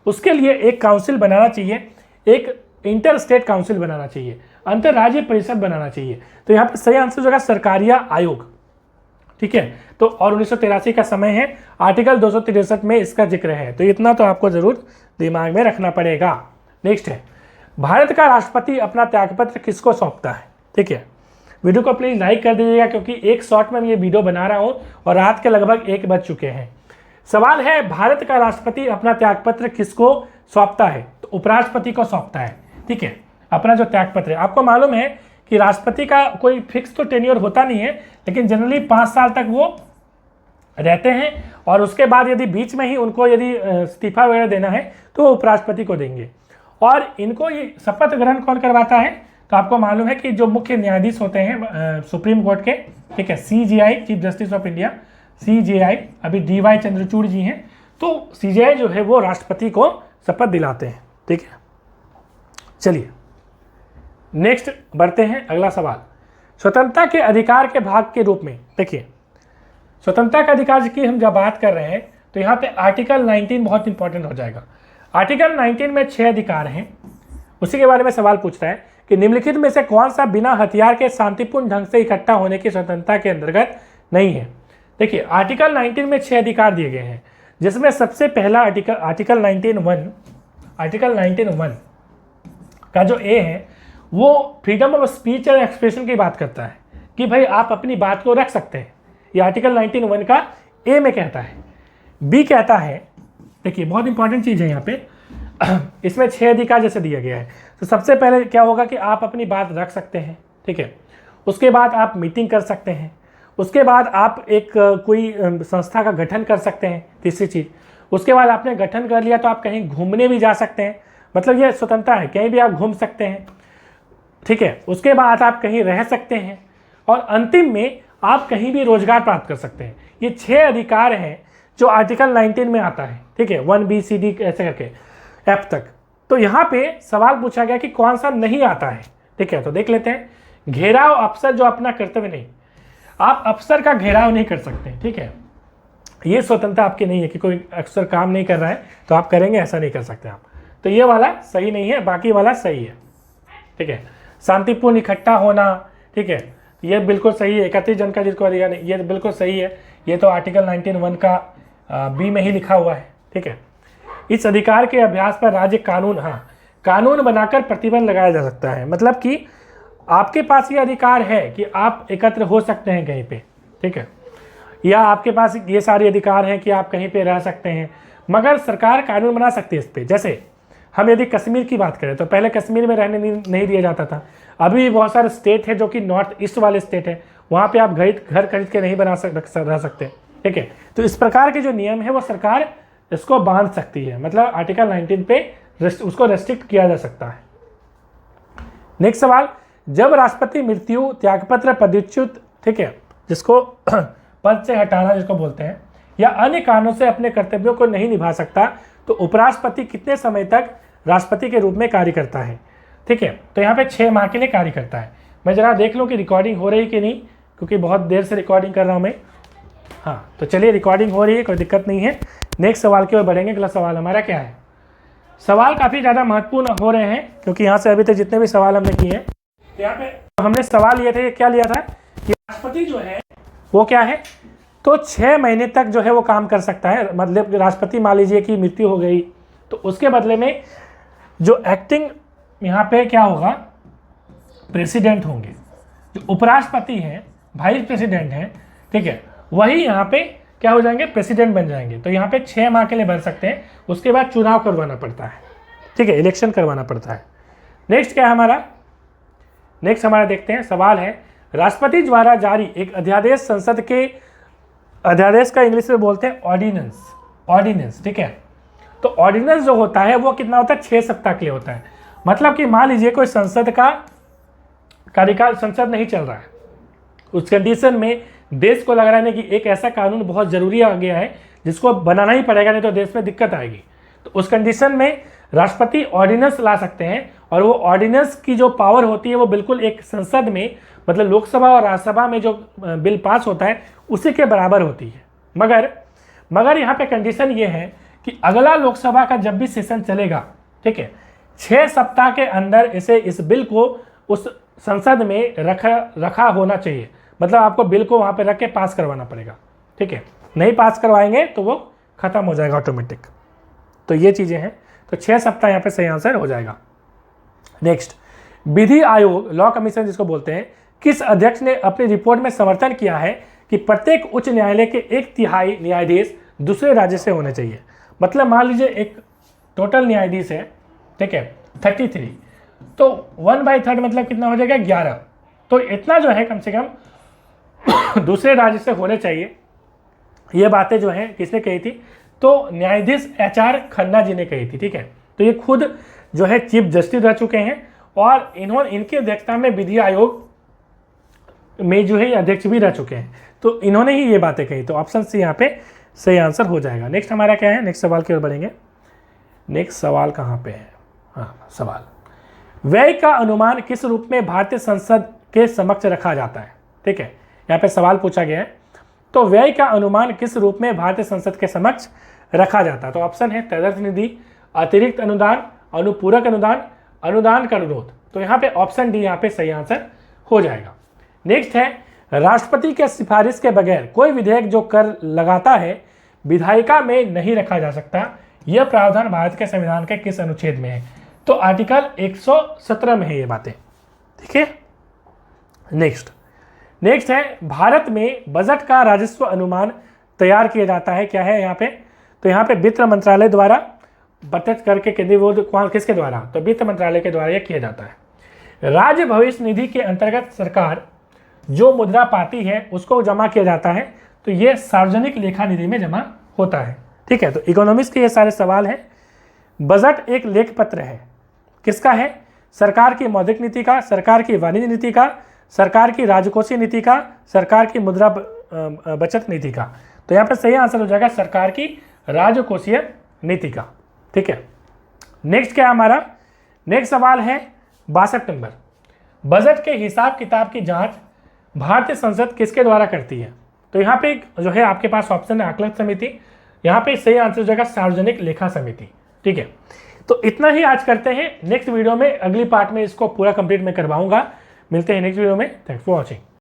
Speaker 1: उसके लिए एक काउंसिल बनाना चाहिए, एक इंटर स्टेट काउंसिल बनाना चाहिए, अंतर्राज्यीय परिषद बनाना चाहिए। तो यहाँ पर सही आंसर होगा सरकारिया आयोग। ठीक है, तो और 1983 का समय है, आर्टिकल 263 में इसका जिक्र है, तो इतना तो आपको जरूर दिमाग में रखना पड़ेगा। नेक्स्ट है भारत का राष्ट्रपति अपना त्यागपत्र किसको सौंपता है। ठीक है, वीडियो को प्लीज लाइक कर दीजिएगा, क्योंकि एक शॉट में ये वीडियो बना रहा हूँ और रात के लगभग 1 बज चुके हैं। सवाल है भारत का राष्ट्रपति अपना त्यागपत्र किसको सौंपता है, तो उपराष्ट्रपति को सौंपता है। ठीक है, अपना जो त्यागपत्र है, आपको मालूम है कि राष्ट्रपति का कोई फिक्स तो टेन्योर होता नहीं है, लेकिन जनरली 5 साल तक वो रहते हैं, और उसके बाद यदि बीच में ही उनको यदि इस्तीफा वगैरह देना है तो वो उपराष्ट्रपति को देंगे। और इनको ये शपथ ग्रहण कौन करवाता है, तो आपको मालूम है कि जो मुख्य न्यायाधीश होते हैं सुप्रीम कोर्ट के, ठीक है, CJI, chief justice of India, CJI, अभी DY चंद्रचूड़ जी हैं, तो CJI जो है वो राष्ट्रपति को शपथ दिलाते हैं। ठीक है, चलिए नेक्स्ट बढ़ते हैं, अगला सवाल, स्वतंत्रता के अधिकार के भाग के रूप में, देखिए स्वतंत्रता के अधिकार की हम जब बात कर रहे हैं तो यहाँ पे आर्टिकल 19 बहुत इंपॉर्टेंट हो जाएगा। आर्टिकल 19 में 6 अधिकार हैं, उसी के बारे में सवाल पूछता है कि निम्नलिखित में से कौन सा बिना हथियार के शांतिपूर्ण ढंग से इकट्ठा होने की स्वतंत्रता के अंतर्गत नहीं है। देखिए आर्टिकल 19 में 6 अधिकार दिए गए हैं, जिसमें सबसे पहला आर्टिकल 19(1) का जो ए है वो फ्रीडम ऑफ स्पीच और एक्सप्रेशन की बात करता है कि भाई आप अपनी बात को रख सकते हैं, ये आर्टिकल 19(1) का ए में कहता है। बी कहता है, देखिए बहुत इंपॉर्टेंट चीज़ है यहाँ पे, इसमें 6 अधिकार जैसे दिया गया है, तो सबसे पहले क्या होगा कि आप अपनी बात रख सकते हैं। ठीक है, उसके बाद आप मीटिंग कर सकते हैं, उसके बाद आप एक कोई संस्था का गठन कर सकते हैं, तीसरी चीज़, उसके बाद आपने गठन कर लिया तो आप कहीं घूमने भी जा सकते हैं, मतलब ये स्वतंत्रता है, कहीं भी आप घूम सकते हैं। ठीक है, उसके बाद आप कहीं रह सकते हैं और अंतिम में आप कहीं भी रोजगार प्राप्त कर सकते हैं। ये 6 अधिकार हैं जो आर्टिकल 19 में आता है, ठीक है, 1B, C, D ऐसे करके F तक। तो यहाँ पे सवाल पूछा गया कि कौन सा नहीं आता है, ठीक है, तो देख लेते हैं। घेराव अफसर जो अपना कर्तव्य नहीं, आप अफसर का घेराव नहीं कर सकते, ठीक है, ये स्वतंत्रता आपकी नहीं है कि कोई अफसर काम नहीं कर रहा है तो आप करेंगे, ऐसा नहीं कर सकते आप। तो ये वाला सही नहीं है, बाकी वाला सही है, ठीक है। शांतिपूर्ण इकट्ठा होना, ठीक है, ये बिल्कुल सही है। 31 जन का जिसको अधिकार नहीं, ये बिल्कुल सही है। ये तो आर्टिकल 19(1) का बी में ही लिखा हुआ है, ठीक है। इस अधिकार के अभ्यास पर राज्य कानून, हाँ, कानून बनाकर प्रतिबंध लगाया जा सकता है। मतलब कि आपके पास ये अधिकार है कि आप एकत्र हो सकते हैं कहीं पे, ठीक है, या आपके पास ये सारे अधिकार हैं कि आप कहीं पे रह सकते हैं, मगर सरकार कानून बना सकती है इस पर। जैसे हम यदि कश्मीर की बात करें तो पहले कश्मीर में रहने नहीं दिया जाता था। अभी भी बहुत सारे स्टेट है जो कि नॉर्थ ईस्ट वाले स्टेट है, वहाँ पे आप घर खरीद के नहीं रह सकते, ठीक है। तो इस प्रकार के जो नियम है वो सरकार इसको बांध सकती है, मतलब आर्टिकल 19 पे उसको रेस्ट्रिक्ट किया जा सकता है। नेक्स्ट सवाल, जब राष्ट्रपति मृत्यु, त्यागपत्र, पदच्युत, ठीक है, जिसको पद से हटाना जिसको बोलते हैं, या अन्य कारणों से अपने कर्तव्यों को नहीं निभा सकता तो उपराष्ट्रपति कितने समय तक राष्ट्रपति के रूप में कार्य करता है, ठीक है। तो यहाँ पे 6 माह के लिए कार्य करता है। मैं जरा देख लूँ कि रिकॉर्डिंग हो रही कि नहीं, क्योंकि बहुत देर से रिकॉर्डिंग कर रहा हूँ मैं। हाँ, तो चलिए रिकॉर्डिंग हो रही है, कोई दिक्कत नहीं है। नेक्स्ट सवाल की ओर बढ़ेंगे। अगला सवाल हमारा क्या है? सवाल काफ़ी ज़्यादा महत्वपूर्ण हो रहे हैं क्योंकि यहाँ से अभी तक जितने भी सवाल हमने किए हैं, तो यहाँ पे हमने सवाल लिए थे, क्या लिया था कि राष्ट्रपति जो है वो क्या है, तो 6 महीने तक जो है वो काम कर सकता है। मतलब राष्ट्रपति मान लीजिए कि मृत्यु हो गई तो उसके बदले में जो एक्टिंग यहाँ पे क्या होगा, प्रेसिडेंट होंगे, जो उपराष्ट्रपति हैं, वाइस प्रेसिडेंट हैं, ठीक है, वही यहाँ पे क्या हो जाएंगे, प्रेसिडेंट बन जाएंगे। तो यहाँ पे 6 माह के लिए बन सकते हैं, उसके बाद चुनाव करवाना पड़ता है, ठीक है, इलेक्शन करवाना पड़ता है। नेक्स्ट क्या है हमारा? नेक्स्ट हमारा देखते हैं सवाल है, राष्ट्रपति द्वारा जारी एक अध्यादेश संसद के, अध्यादेश का इंग्लिश में बोलते हैं ऑर्डिनेंस, ठीक है। तो ऑर्डिनेंस जो होता है वो कितना होता है, 6 सप्ताह के लिए होता है। मतलब कि मान लीजिए कोई संसद का कार्यकाल, संसद नहीं चल रहा है, उस कंडीशन में देश को लग रहा है कि एक ऐसा कानून बहुत ज़रूरी आ गया है जिसको बनाना ही पड़ेगा, नहीं तो देश में दिक्कत आएगी। तो उस कंडीशन में राष्ट्रपति ऑर्डिनेंस ला सकते हैं और वो ऑर्डिनेंस की जो पावर होती है वो बिल्कुल एक संसद में, मतलब लोकसभा और राज्यसभा में जो बिल पास होता है उसी के बराबर होती है। मगर यहाँ पे कंडीशन ये है कि अगला लोकसभा का जब भी सेशन चलेगा, ठीक है, 6 सप्ताह के अंदर इस बिल को उस संसद में रखा होना चाहिए। मतलब आपको बिल को वहाँ पे रख के पास करवाना पड़ेगा, ठीक है। नहीं पास करवाएंगे तो वो खत्म हो जाएगा ऑटोमेटिक। तो ये चीज़ें हैं, तो 6 सप्ताह यहाँ पे सही आंसर हो जाएगा। नेक्स्ट, विधि आयोग, लॉ कमीशन जिसको बोलते हैं, किस अध्यक्ष ने अपनी रिपोर्ट में समर्थन किया है कि प्रत्येक उच्च न्यायालय के 1/3 न्यायाधीश दूसरे राज्य से होने चाहिए। मतलब मान लीजिए एक टोटल न्यायाधीश है, ठीक है, 33, तो 1/3 मतलब कितना हो जाएगा, 11। तो इतना जो है कम से कम दूसरे राज्य से होने चाहिए। ये बातें जो हैं किसने कही थी, तो न्यायाधीश HR खन्ना जी ने कही थी, ठीक है। तो ये खुद जो है चीफ जस्टिस रह चुके हैं और इनकी अध्यक्षता में विधि आयोग में जो है अध्यक्ष भी रह चुके हैं, तो इन्होंने ही ये बातें कही। तो ऑप्शन सी यहाँ पे सही आंसर हो जाएगा। नेक्स्ट हमारा क्या है, नेक्स्ट सवाल की ओर बढ़ेंगे। नेक्स्ट सवाल कहाँ पे है, हाँ, सवाल, व्यय का अनुमान किस रूप में भारतीय संसद के समक्ष रखा जाता है, ठीक है, यहाँ पे सवाल पूछा गया है। तो व्यय का अनुमान किस रूप में भारतीय संसद के समक्ष रखा जाता है? तो ऑप्शन है तदर्थ निधि, अतिरिक्त अनुदान, अनुपूरक अनुदान, अनुदान का अनुरोध। तो यहाँ पे ऑप्शन डी यहाँ पे सही आंसर हो जाएगा। नेक्स्ट है, राष्ट्रपति के सिफारिश के बगैर कोई विधेयक जो कर लगाता है विधायिका में नहीं रखा जा सकता। यह प्रावधान भारत के संविधान के किस अनुच्छेद में है? तो आर्टिकल 117 में है ये बातें, ठीक है। नेक्स्ट है, भारत में बजट का राजस्व अनुमान तैयार किया जाता है, क्या है यहाँ पे? तो यहाँ पे वित्त मंत्रालय द्वारा बजट करके केंद्रीय बोर्ड किसके द्वारा? तो वित्त मंत्रालय के द्वारा यह किया जाता है। राज्य भविष्य निधि के अंतर्गत सरकार जो मुद्रा पाती है उसको जमा किया जाता है, तो ये सार्वजनिक लेखा निधि में जमा होता है, ठीक है। तो इकोनॉमिक्स के ये सारे सवाल हैं। बजट एक लेख पत्र है, किसका है? सरकार की मौद्रिक नीति का, सरकार की वाणिज्य नीति का, सरकार की राजकोषीय नीति का, सरकार की मुद्रा बचत नीति का। तो यहाँ पर सही आंसर हो जाएगा सरकार की राजकोषीय नीति का। ठीक है, नेक्स्ट क्या है हमारा, नेक्स्ट सवाल है 62 नंबर। बजट के हिसाब किताब की जांच भारतीय संसद किसके द्वारा करती है? तो यहाँ पे जो है आपके पास ऑप्शन है आकलन समिति, यहाँ पे सही आंसर हो जाएगा सार्वजनिक लेखा समिति। ठीक है, तो इतना ही आज करते हैं। नेक्स्ट वीडियो में अगली पार्ट में इसको पूरा कंप्लीट मैं करवाऊंगा। मिलते हैं नेक्स्ट वीडियो में। Thanks for watching.